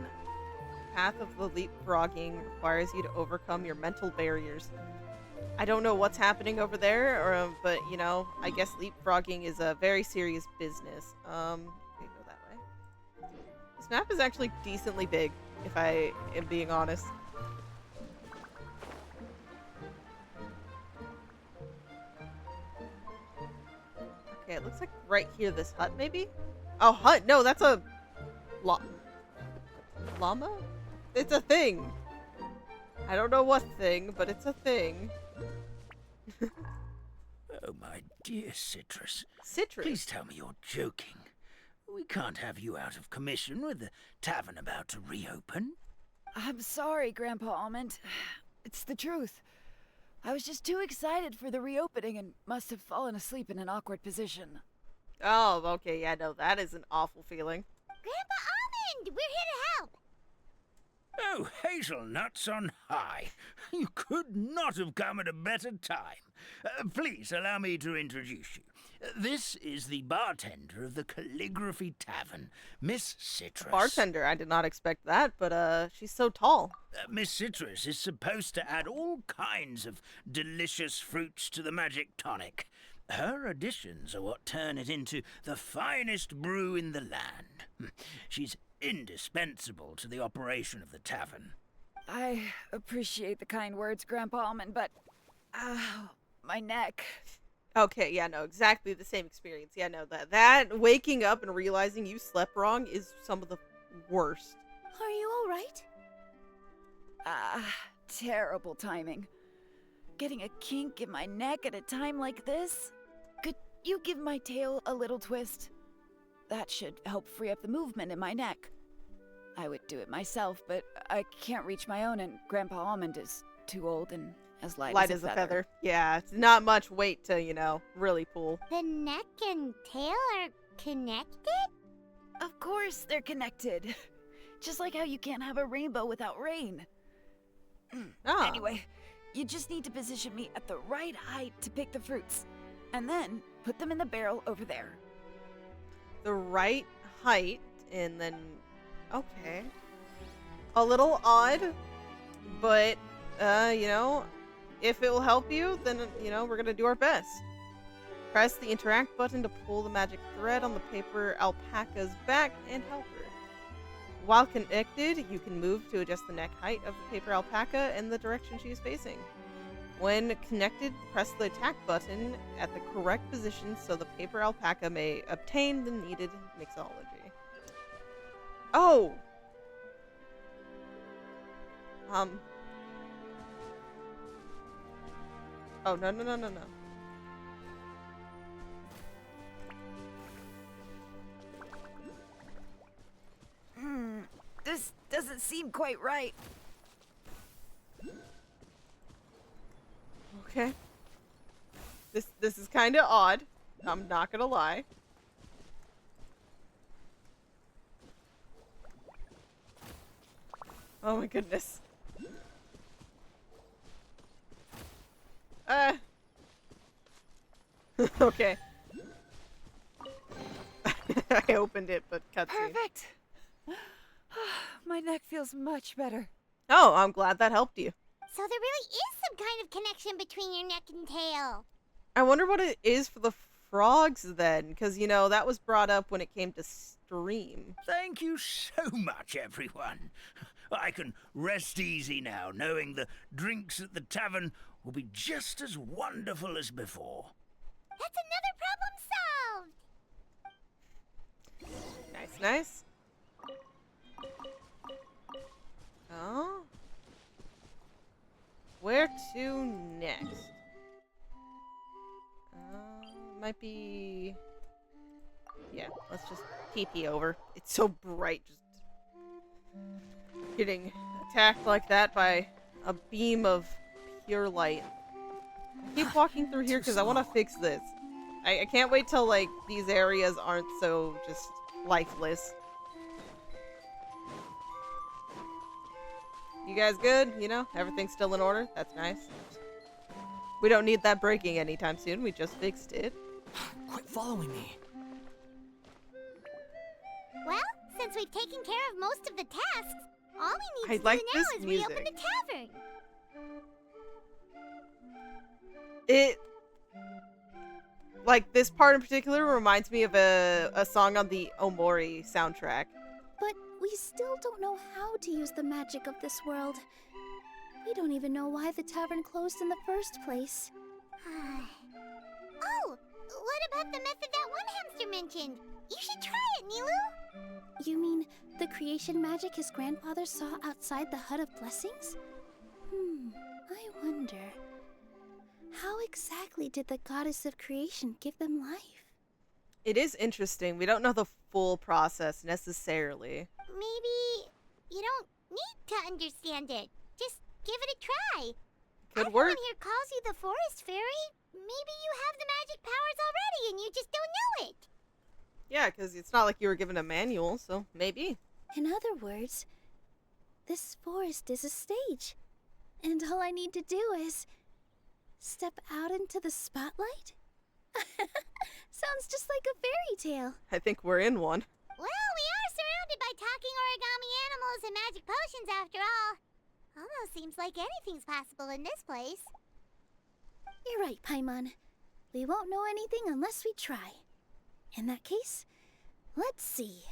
Speaker 1: Path of the leapfrogging requires you to overcome your mental barriers. I don't know what's happening over there, but, you know, I guess leapfrogging is a very serious business. Okay, go that way. This map is actually decently big, if I am being honest. Okay, it looks like right here, this hut, maybe? Oh, hut? No, that's a... llama? It's a thing. I don't know what thing, but it's a thing.
Speaker 6: Oh, my dear Citrus.
Speaker 1: Citrus?
Speaker 6: Please tell me you're joking. We can't have you out of commission with the tavern about to reopen.
Speaker 10: I'm sorry, Grandpa Almond. It's the truth. I was just too excited for the reopening and must have fallen asleep in an awkward position.
Speaker 1: Oh, okay, yeah, no, that is an awful feeling.
Speaker 3: Grandpa Almond, we're here to help.
Speaker 6: Oh, hazelnuts on high. You could not have come at a better time. Please allow me to introduce you. This is the bartender of the Calligraphy Tavern, Miss Citrus.
Speaker 1: Bartender, I did not expect that, but she's so tall.
Speaker 6: Miss Citrus is supposed to add all kinds of delicious fruits to the magic tonic. Her additions are what turn it into the finest brew in the land. She's indispensable to the operation of the tavern.
Speaker 10: I appreciate the kind words, Grandpa Almond, but... my neck.
Speaker 1: Okay, yeah, no, exactly the same experience. Yeah, no, that waking up and realizing you slept wrong is some of the worst.
Speaker 7: Are you all right?
Speaker 10: Terrible timing. Getting a kink in my neck at a time like this? Could you give my tail a little twist? That should help free up the movement in my neck. I would do it myself, but I can't reach my own, and Grandpa Almond is too old and as light as a feather.
Speaker 1: Yeah, it's not much weight to, you know, really pull.
Speaker 3: The neck and tail are connected?
Speaker 10: Of course they're connected. Just like how you can't have a rainbow without rain.
Speaker 1: Ah.
Speaker 10: Anyway, you just need to position me at the right height to pick the fruits. And then put them in the barrel over there.
Speaker 1: The right height, and then... Okay. A little odd, but, you know, if it will help you, then, you know, we're gonna do our best. Press the interact button to pull the magic thread on the paper alpaca's back and help her. While connected, you can move to adjust the neck height of the paper alpaca and the direction she is facing. When connected, press the attack button at the correct position so the paper alpaca may obtain the needed mixology. Oh! Oh, no.
Speaker 10: This doesn't seem quite right.
Speaker 1: Okay. This is kind of odd. I'm not gonna lie. Oh my goodness. Okay. I opened it, but cutscene.
Speaker 10: Perfect. My neck feels much better.
Speaker 1: Oh, I'm glad that helped you.
Speaker 3: So there really is some kind of connection between your neck and tail.
Speaker 1: I wonder what it is for the frogs then, because, you know, that was brought up when it came to stream.
Speaker 6: Thank you so much, everyone. I can rest easy now, knowing the drinks at the tavern will be just as wonderful as before.
Speaker 3: That's another problem solved.
Speaker 1: Nice. Oh. Where to next? Might be... Yeah, let's just TP over. It's so bright, just getting attacked like that by a beam of pure light. I keep walking through here because I want to fix this. I can't wait till, like, these areas aren't so just lifeless. You guys good? You know, everything's still in order? That's nice. We don't need that breaking anytime soon. We just fixed it.
Speaker 2: Quit following me.
Speaker 3: Well, since we've taken care of most of the tasks, all we need
Speaker 1: I
Speaker 3: to
Speaker 1: like
Speaker 3: do now
Speaker 1: this
Speaker 3: is
Speaker 1: music.
Speaker 3: reopen the tavern.
Speaker 1: It... Like, this part in particular reminds me of a song on the Omori soundtrack.
Speaker 7: But we still don't know how to use the magic of this world. We don't even know why the tavern closed in the first place.
Speaker 3: Oh, what about the method that one hamster mentioned? You should try it, Nilu.
Speaker 7: You mean the creation magic his grandfather saw outside the Hut of Blessings? I wonder. How exactly did the goddess of creation give them life?
Speaker 1: It is interesting. We don't know the full process necessarily.
Speaker 3: Maybe you don't need to understand it. Just give it a try.
Speaker 1: Could work.
Speaker 3: Everyone here calls you the Forest Fairy. Maybe you have the magic powers already and you just don't know it.
Speaker 1: Yeah, because it's not like you were given a manual, so maybe.
Speaker 7: In other words, this forest is a stage. And all I need to do is step out into the spotlight? Sounds just like a fairy tale.
Speaker 1: I think we're in one.
Speaker 3: Well, we are surrounded by talking origami animals and magic potions after all. Almost seems like anything's possible in this place.
Speaker 7: You're right, Paimon. We won't know anything unless we try. In that case, let's see.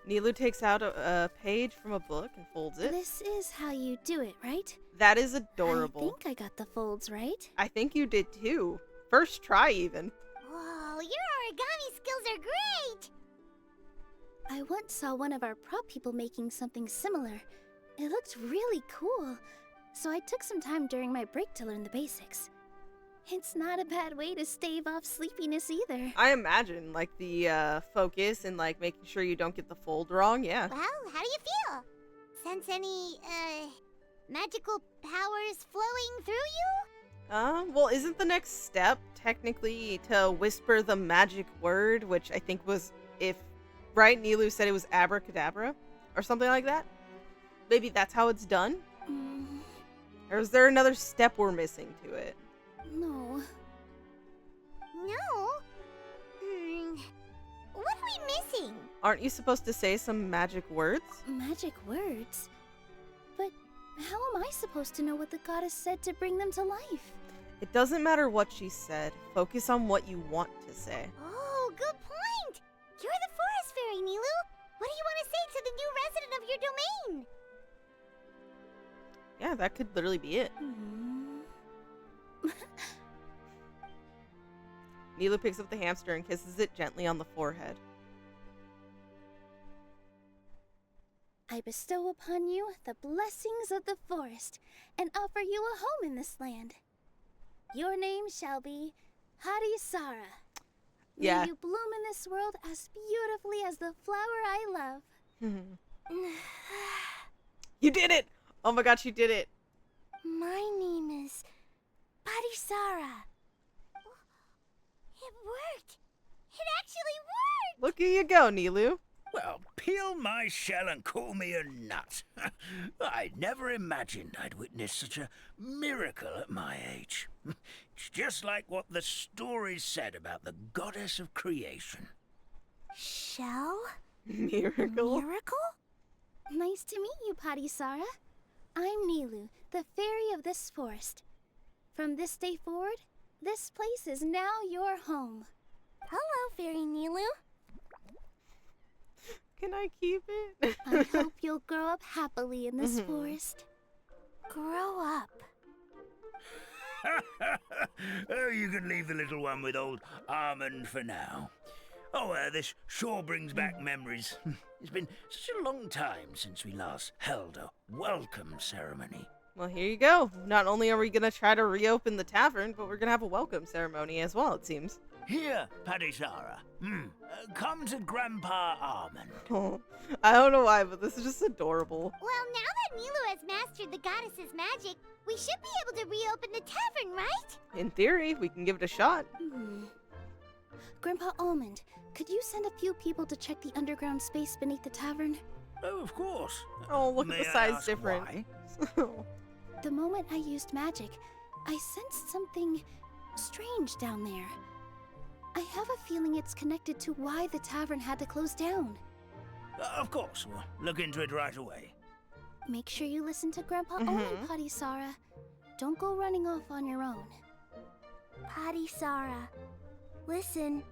Speaker 1: Nilu takes out a page from a book and folds it.
Speaker 7: This is how you do it, right?
Speaker 1: That is adorable.
Speaker 7: I think I got the folds right.
Speaker 1: I think you did too. First try, even.
Speaker 3: Whoa, your origami skills are great!
Speaker 7: I once saw one of our prop people making something similar. It looked really cool, so I took some time during my break to learn the basics. It's not a bad way to stave off sleepiness either.
Speaker 1: I imagine, like, the focus and, like, making sure you don't get the fold wrong, yeah.
Speaker 3: Well, how do you feel? Sense any, magical powers flowing through you?
Speaker 1: Well, isn't the next step technically to whisper the magic word, which I think was, if, right, Nilu said it was abracadabra? Or something like that? maybe that's how it's done?
Speaker 7: Mm,
Speaker 1: Or is there another step we're missing to it?
Speaker 7: no.
Speaker 3: No? What are we missing?
Speaker 1: Aren't you supposed to say some magic words?
Speaker 7: Magic words? But how am I supposed to know what the goddess said to bring them to life?
Speaker 1: It doesn't matter what she said. Focus on what you want to say.
Speaker 3: Oh, good point! You're the forest fairy, Nilu! What do you want to say to the new resident of your domain?
Speaker 1: Yeah, that could literally be it. Nilu picks up the hamster and kisses it gently on the forehead.
Speaker 7: I bestow upon you the blessings of the forest and offer you a home in this land. Your name shall be Harisara.
Speaker 1: Yeah.
Speaker 7: May you bloom in this world as beautifully as the flower I love.
Speaker 1: You did it! Oh my god, she did it.
Speaker 3: My name is Parisara. It worked! It actually worked!
Speaker 1: Look at you go, Nilu.
Speaker 6: Well, peel my shell and call me a nut. I never imagined I'd witness such a miracle at my age. It's just like what the stories said about the goddess of creation.
Speaker 3: Shell?
Speaker 1: Miracle?
Speaker 3: Miracle?
Speaker 7: Nice to meet you, Parisara. I'm Nilu, the fairy of this forest. From this day forward, this place is now your home.
Speaker 3: Hello, Fairy Nilu.
Speaker 1: Can I keep it?
Speaker 7: I hope you'll grow up happily in this forest.
Speaker 3: Grow up.
Speaker 6: Oh, you can leave the little one with old Armand for now. Oh, this sure brings back memories. It's been such a long time since we last held a welcome ceremony.
Speaker 1: Well, here you go. Not only are we going to try to reopen the tavern, but we're going to have a welcome ceremony as well, it seems.
Speaker 6: Here, Padisara. Come to Grandpa Armand.
Speaker 1: Oh, I don't know why, but this is just adorable.
Speaker 3: Well, now that Nilu has mastered the goddess's magic, we should be able to reopen the tavern, right?
Speaker 1: In theory, we can give it a shot.
Speaker 7: Grandpa Almond, could you send a few people to check the underground space beneath the tavern?
Speaker 6: Oh, of course.
Speaker 1: Oh, look
Speaker 6: May
Speaker 1: at the
Speaker 6: I
Speaker 1: size
Speaker 6: ask
Speaker 1: difference.
Speaker 6: why?
Speaker 7: The moment I used magic, I sensed something strange down there. I have a feeling it's connected to why the tavern had to close down.
Speaker 6: Of course, we'll look into it right away.
Speaker 7: Make sure you listen to Grandpa Almond, Patisara. Don't go running off on your own.
Speaker 3: Patisara. Listen.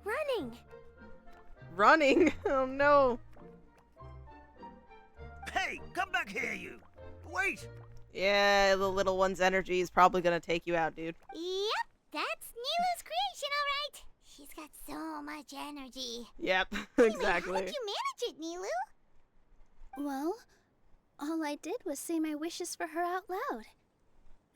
Speaker 3: Running.
Speaker 1: Running? Oh no.
Speaker 6: Hey, come back here, you! Wait!
Speaker 1: Yeah, the little one's energy is probably going to take you out, dude.
Speaker 3: Yep, that's Nilu's creation, all right. She's got so much energy.
Speaker 1: Yep,
Speaker 3: Anyway,
Speaker 1: exactly.
Speaker 3: how did you manage it, Nilu?
Speaker 7: Well, all I did was say my wishes for her out loud.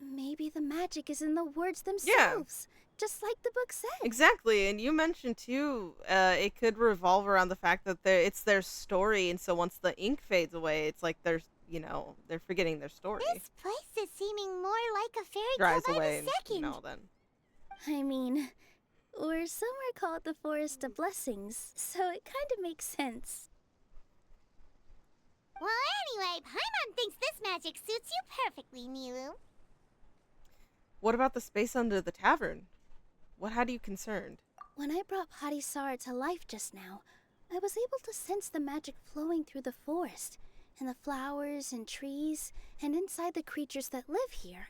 Speaker 7: Maybe the magic is in the words themselves, just like the book said.
Speaker 1: Exactly, and you mentioned too, it could revolve around the fact that it's their story, and so once the ink fades away, it's like they're forgetting their story.
Speaker 3: This place is seeming more like a fairy
Speaker 1: Dries
Speaker 3: tale by
Speaker 1: away,
Speaker 3: the second.
Speaker 1: then.
Speaker 7: I mean, or somewhere called the Forest of Blessings, so it kind of makes sense.
Speaker 3: Well, anyway, Paimon thinks this magic suits you perfectly, Nilu.
Speaker 1: What about the space under the tavern? What had you concerned?
Speaker 7: When I brought Patisara to life just now, I was able to sense the magic flowing through the forest, and the flowers and trees, and inside the creatures that live here.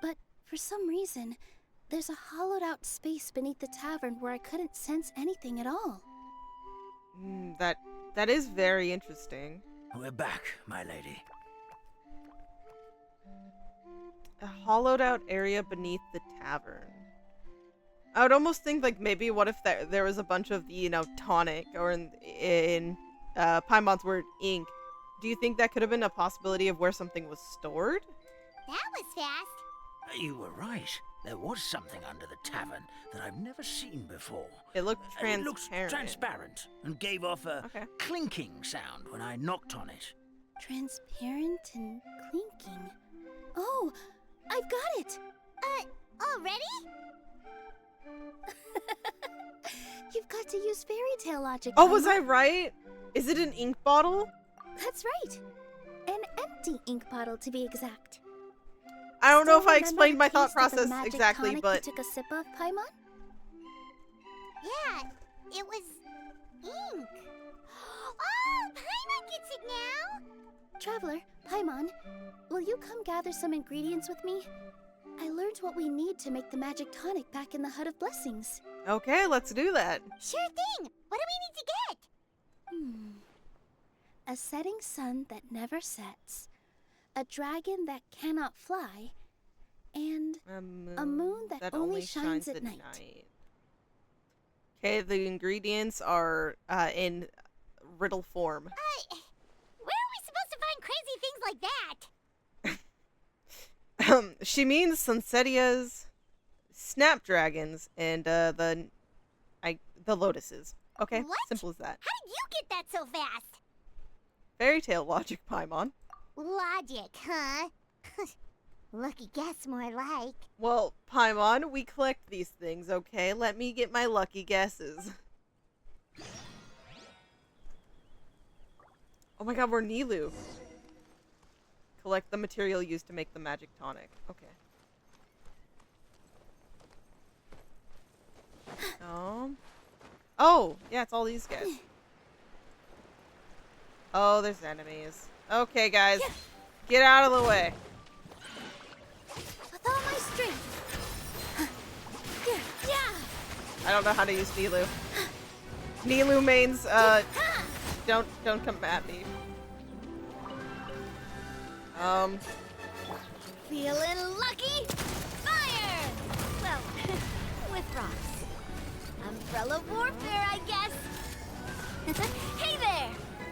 Speaker 7: But for some reason, there's a hollowed out space beneath the tavern where I couldn't sense anything at all.
Speaker 1: That is very interesting.
Speaker 6: We're back, my lady.
Speaker 1: A hollowed out area beneath the tavern. I would almost think like maybe what if there was a bunch of the, tonic, or in Paimon's word, ink. Do you think that could have been a possibility of where something was stored?
Speaker 3: That was fast.
Speaker 6: You were right. There was something under the tavern that I've never seen before.
Speaker 1: It looked transparent.
Speaker 6: It looked transparent and gave off a clinking sound when I knocked on it.
Speaker 7: Transparent and clinking. Oh, I've got it!
Speaker 3: Already?
Speaker 7: You've got to use fairy tale logic.
Speaker 1: Oh, was
Speaker 7: Paimon.
Speaker 1: I right? Is it an ink bottle?
Speaker 7: That's right. And empty ink bottle to be exact.
Speaker 1: I don't know if
Speaker 7: Still
Speaker 1: I
Speaker 7: remember
Speaker 1: explained
Speaker 7: the
Speaker 1: my thought
Speaker 7: taste of the
Speaker 1: process
Speaker 7: magic
Speaker 1: exactly,
Speaker 7: tonic
Speaker 1: but
Speaker 7: you took a sip of, Paimon?
Speaker 3: Yeah, it was ink. Oh, Paimon gets it now!
Speaker 7: Traveler, Paimon, will you come gather some ingredients with me? I learned what we need to make the magic tonic back in the Hut of Blessings.
Speaker 1: okay, let's do that.
Speaker 3: Sure thing! What do we need to get?
Speaker 7: A setting sun that never sets, a dragon that cannot fly, and a moon that only shines at night.
Speaker 1: Okay, the ingredients are in riddle form.
Speaker 3: Where are we supposed to find crazy things like that?
Speaker 1: She means Sunsetias, snapdragons, and the lotuses. Okay,
Speaker 3: What?
Speaker 1: simple as that.
Speaker 3: How did you get that so fast?
Speaker 1: Fairy tale logic, Paimon.
Speaker 3: Logic, huh? Lucky guess, more like.
Speaker 1: Well, Paimon, we collect these things, okay? Let me get my lucky guesses. Oh my god, we're Nilu. Collect the material used to make the magic tonic. Okay. Oh, yeah, it's all these guys. Oh, there's enemies. Okay, guys. Get out of the way.
Speaker 7: With all my strength. Yeah.
Speaker 1: I don't know how to use Nilu. Nilu mains, don't come at me.
Speaker 3: Feeling lucky? Fire! Well, with rocks. Umbrella warfare, I guess. Hey there!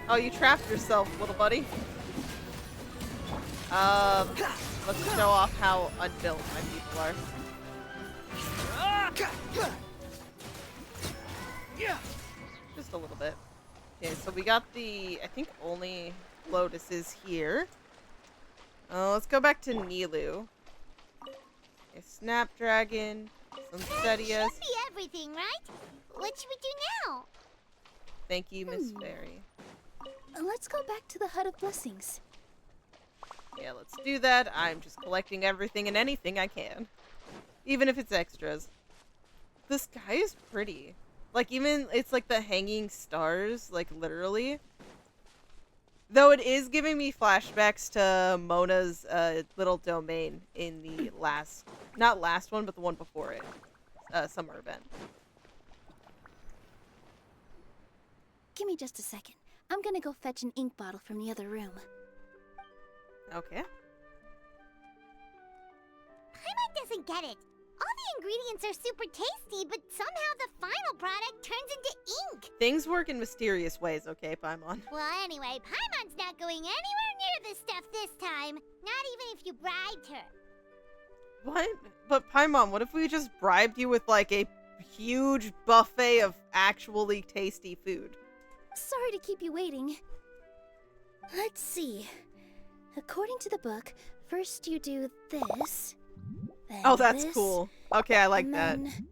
Speaker 1: Oh, you trapped yourself, little buddy. Let's show off how unbuilt my people are. Just a little bit. Okay, so we got the, I think, only lotuses here. Let's go back to Nilu. Okay, Snapdragon, Sunsetias.
Speaker 3: Should be everything, right? What should we do now?
Speaker 1: Thank you, Miss Fairy.
Speaker 7: Let's go back to the Hut of Blessings.
Speaker 1: Yeah, let's do that. I'm just collecting everything and anything I can. Even if it's extras. The sky is pretty. Like, even, it's like the hanging stars, like, literally. Though it is giving me flashbacks to Mona's little domain in the last, not last one, but the one before it. Summer event.
Speaker 7: Give me just a second. I'm gonna go fetch an ink bottle from the other room.
Speaker 1: Okay.
Speaker 3: Paimon doesn't get it. All the ingredients are super tasty, but somehow the final product turns into ink.
Speaker 1: Things work in mysterious ways, okay, Paimon?
Speaker 3: Well, anyway, Paimon's not going anywhere near this stuff this time. Not even if you bribed her.
Speaker 1: What? But Paimon, what if we just bribed you with, like, a huge buffet of actually tasty food?
Speaker 7: Sorry to keep you waiting. Let's see. According to the book, first you do this. Then
Speaker 1: Oh, that's
Speaker 7: this,
Speaker 1: cool. Okay, I like
Speaker 7: and
Speaker 1: that.
Speaker 7: then...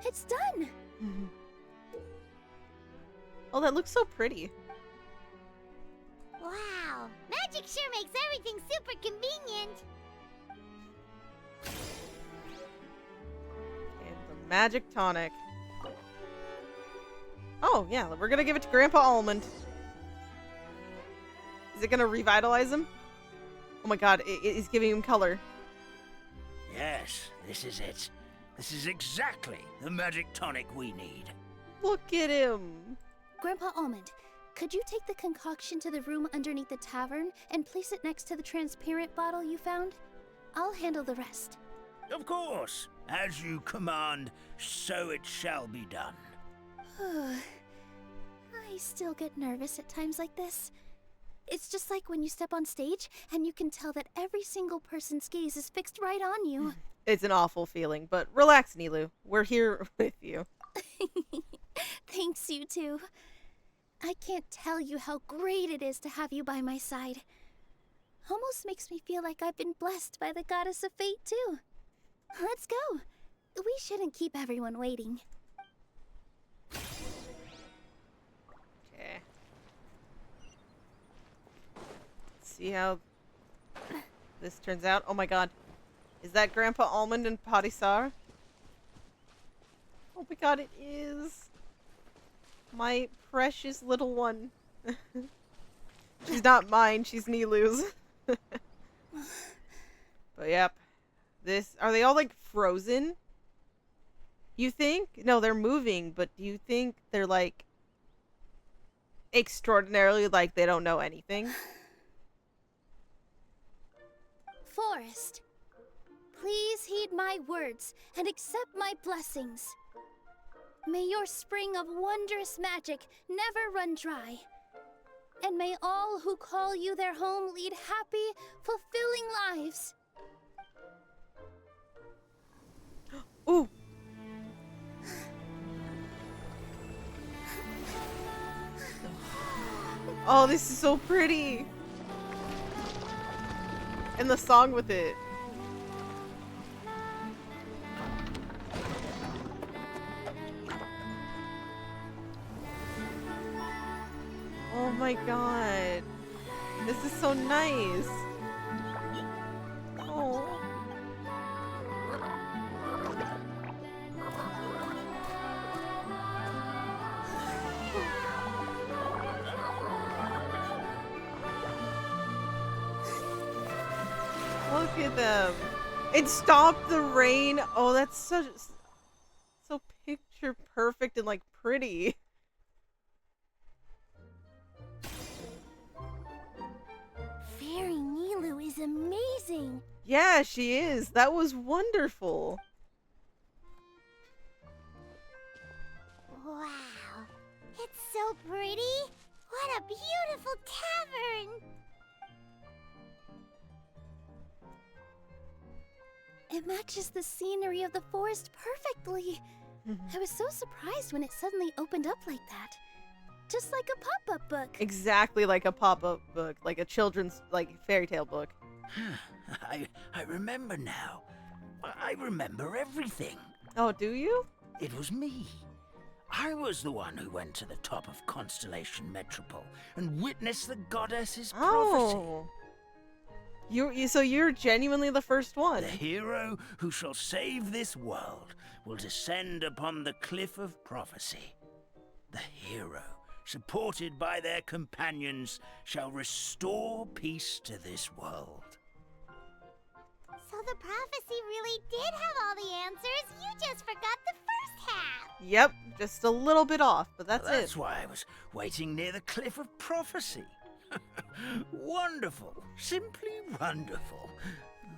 Speaker 7: It's done!
Speaker 1: Oh, that looks so pretty.
Speaker 3: Wow, magic sure makes everything super convenient.
Speaker 1: And the magic tonic. Oh, yeah, we're gonna give it to Grandpa Almond. Is it gonna revitalize him? Oh my god, it's giving him color.
Speaker 6: Yes, this is it. This is exactly the magic tonic we need.
Speaker 1: Look at him.
Speaker 7: Grandpa Almond, could you take the concoction to the room underneath the tavern and place it next to the transparent bottle you found? I'll handle the rest.
Speaker 6: Of course. As you command, so it shall be done.
Speaker 7: I still get nervous at times like this. It's just like when you step on stage and you can tell that every single person's gaze is fixed right on you.
Speaker 1: It's an awful feeling, but relax, Nilu. We're here with you.
Speaker 7: Thanks, you two. I can't tell you how great it is to have you by my side. Almost makes me feel like I've been blessed by the goddess of fate, too. Let's go. We shouldn't keep everyone waiting.
Speaker 1: Okay. see how this turns out. Oh my god. Is that Grandpa Almond and Padisar? Oh my god, it is. My precious little one. She's not mine, she's Nilu's. But yep. Are they all like frozen? You think? No, they're moving, but do you think they're like extraordinarily like they don't know anything?
Speaker 7: Forest, please heed my words and accept my blessings. May your spring of wondrous magic never run dry. And may all who call you their home lead happy, fulfilling lives.
Speaker 1: Ooh. Oh, this is so pretty. And the song with it. Oh my god. This is so nice. Oh. Look at them. It stopped the rain. Oh, that's so picture perfect and like pretty.
Speaker 3: Fairy Nilu is amazing.
Speaker 1: Yeah, she is. That was wonderful.
Speaker 3: Wow. It's so pretty. What a beautiful tavern.
Speaker 7: It matches the scenery of the forest perfectly. I was so surprised when it suddenly opened up like that. Just like a pop-up book.
Speaker 1: Exactly like a pop-up book, like a children's like fairy tale book.
Speaker 6: I remember now. I remember everything.
Speaker 1: Oh, do you?
Speaker 6: It was me. I was the one who went to the top of Constellation Metropole and witnessed the goddess's prophecy.
Speaker 1: Oh. So you're genuinely the first one.
Speaker 6: The hero who shall save this world will descend upon the cliff of prophecy. The hero, supported by their companions, shall restore peace to this world.
Speaker 3: So the prophecy really did have all the answers. You just forgot the first half.
Speaker 1: Yep, just a little bit off, but that's it.
Speaker 6: That's why I was waiting near the cliff of prophecy. Wonderful. Simply wonderful.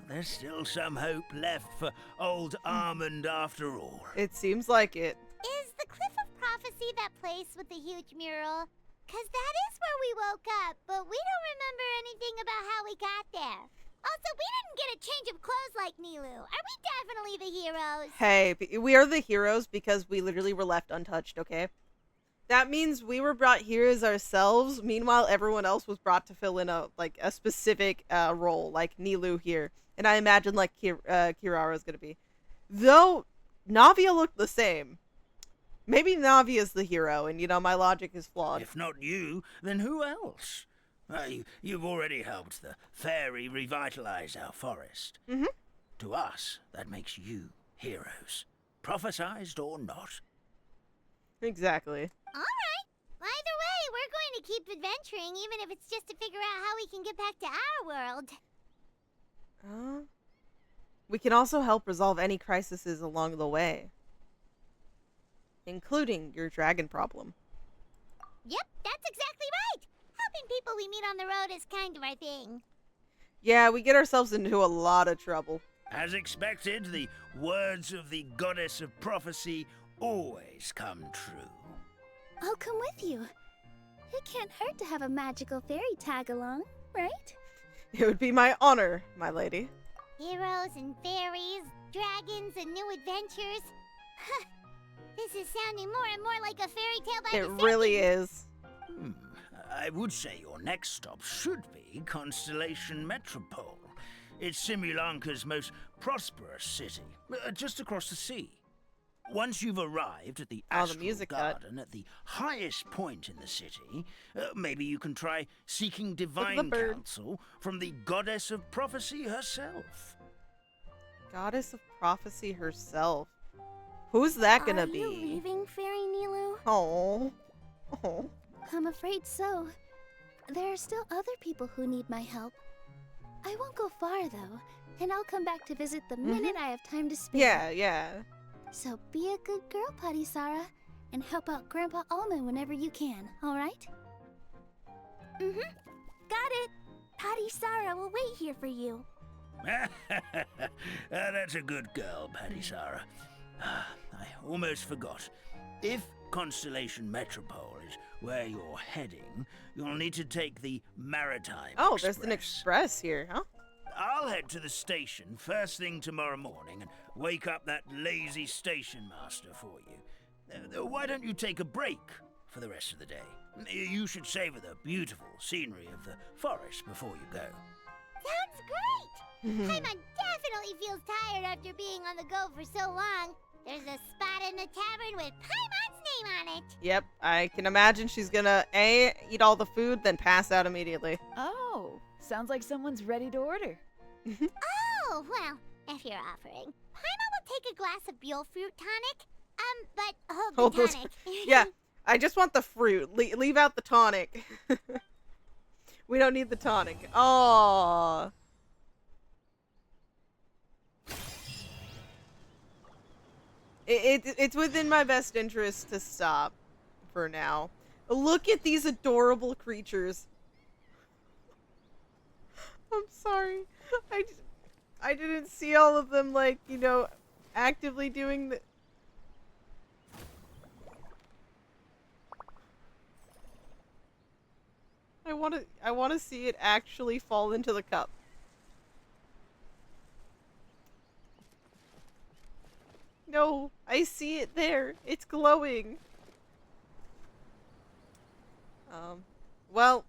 Speaker 6: There's still some hope left for old Almond after all.
Speaker 1: It seems like it.
Speaker 3: Is the Cliff of Prophecy that place with the huge mural? 'Cause that is where we woke up, but we don't remember anything about how we got there. Also, we didn't get a change of clothes like Nilu. Are we definitely the heroes?
Speaker 1: Hey, we are the heroes because we literally were left untouched, okay? That means we were brought here as ourselves. Meanwhile, everyone else was brought to fill in a specific role, like Nilu here. And I imagine like Kirara is going to be. Though, Navia looked the same. Maybe Navia's the hero, and my logic is flawed.
Speaker 6: If not you, then who else? You've already helped the fairy revitalize our forest.
Speaker 1: Mm-hmm.
Speaker 6: To us, that makes you heroes. Prophesized or not.
Speaker 1: Exactly.
Speaker 3: Alright. Either way, we're going to keep adventuring, even if it's just to figure out how we can get back to our world.
Speaker 1: We can also help resolve any crises along the way. Including your dragon problem.
Speaker 3: Yep, that's exactly right. Helping people we meet on the road is kind of our thing.
Speaker 1: Yeah, we get ourselves into a lot of trouble.
Speaker 6: As expected, the words of the goddess of prophecy always come true.
Speaker 7: I'll come with you. It can't hurt to have a magical fairy tag along, right?
Speaker 1: It would be my honor, my lady.
Speaker 3: Heroes and fairies, dragons and new adventures. This is sounding more and more like a fairy tale by the second.
Speaker 1: It really is.
Speaker 6: I would say your next stop should be Constellation Metropole. It's Simulanka's most prosperous city, just across the sea. Once you've arrived at the
Speaker 1: Oh, the
Speaker 6: Astral
Speaker 1: music cut.
Speaker 6: Garden at the highest point in the city, maybe you can try seeking divine
Speaker 1: bird.
Speaker 6: counsel from the Goddess of Prophecy herself.
Speaker 1: Goddess of Prophecy herself. Who's that gonna
Speaker 7: Are
Speaker 1: be?
Speaker 7: you leaving, Fairy Nilu?
Speaker 1: Oh. Oh.
Speaker 7: I'm afraid so. There are still other people who need my help. I won't go far, though, and I'll come back to visit the minute I have time to spare.
Speaker 1: Yeah.
Speaker 7: So be a good girl, Patty Sarah, and help out Grandpa Almond whenever you can, alright? Mm-hmm. Got it! Patty Sarah will wait here for you.
Speaker 6: That's a good girl, Patty Sarah. I almost forgot. If Constellation Metropole is where you're heading, you'll need to take the Maritime
Speaker 1: Oh,
Speaker 6: Express.
Speaker 1: there's an express here, huh?
Speaker 6: I'll head to the station first thing tomorrow morning and wake up that lazy station master for you. Why don't you take a break for the rest of the day? You should savor the beautiful scenery of the forest before you go.
Speaker 3: Sounds great! Paimon definitely feels tired after being on the go for so long. There's a spot in the tavern with Paimon's name on it.
Speaker 1: Yep, I can imagine she's gonna A, eat all the food, then pass out immediately.
Speaker 10: Oh, sounds like someone's ready to order.
Speaker 3: Oh, well, if you're offering. Paimon will take a glass of Buell fruit tonic. But hold
Speaker 1: Hold
Speaker 3: the
Speaker 1: those-
Speaker 3: tonic.
Speaker 1: Yeah, I just want the fruit. Leave out the tonic. We don't need the tonic. Oh. It's within my best interest to stop for now. Look at these adorable creatures. I'm sorry. I didn't see all of them, like, you know, actively doing the... I want to see it actually fall into the cup. No, I see it there. It's glowing. Well,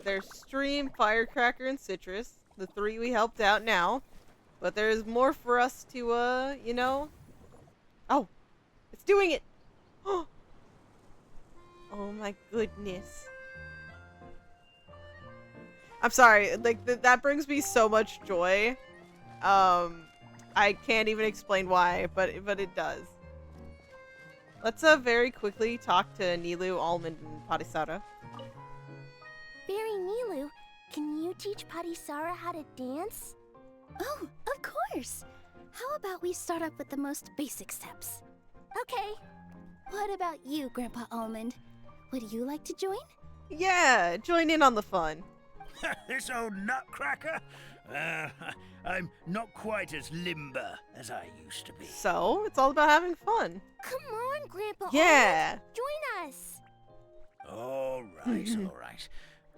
Speaker 1: there's Stream, Firecracker, and Citrus. The three we helped out now. But there's more for us to, you know... Oh! It's doing it! Oh my goodness. I'm sorry, like, that brings me so much joy. I can't even explain why, but it does. Let's very quickly talk to Nilu, Almond, and Patisara.
Speaker 7: Fairy Nilu, can you teach Patty Sarah how to dance? Oh, of course! How about we start up with the most basic steps? Okay. What about you, Grandpa Almond? Would you like to join?
Speaker 1: Yeah, join in on the fun.
Speaker 6: This old nutcracker? I'm not quite as limber as I used to be.
Speaker 1: So, it's all about having fun.
Speaker 3: Come on, Grandpa
Speaker 1: Yeah.
Speaker 3: Almond. Join us.
Speaker 6: All right, all right.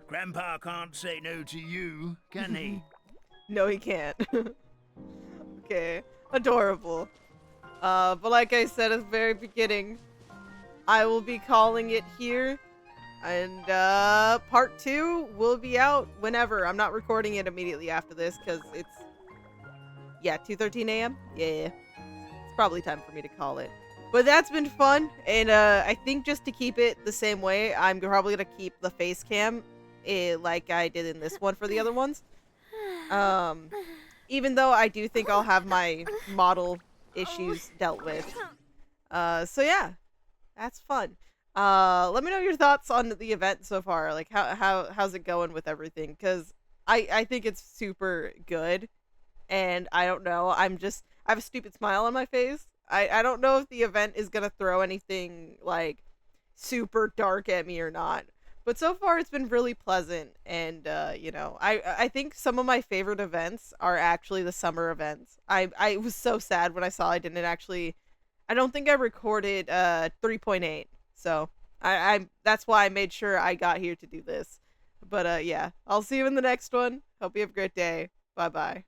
Speaker 6: Grandpa can't say no to you, can he?
Speaker 1: No, he can't. Okay, adorable. But like I said at the very beginning, I will be calling it here. And, part 2 will be out whenever. I'm not recording it immediately after this, because it's... Yeah, 2:13 a.m.? Yeah. It's probably time for me to call it. But that's been fun, and, I think just to keep it the same way, I'm probably gonna keep the face cam, like I did in this one for the other ones. Even though I do think I'll have my model issues dealt with. So yeah. That's fun. Let me know your thoughts on the event so far. Like, how's it going with everything? Because I think it's super good. And I don't know. I have a stupid smile on my face. I don't know if the event is going to throw anything, like, super dark at me or not. But so far, it's been really pleasant. And, you know, I think some of my favorite events are actually the summer events. I was so sad when I saw I didn't actually... I don't think I recorded 3.8. So, that's why I made sure I got here to do this. But, yeah. I'll see you in the next one. Hope you have a great day. Bye-bye.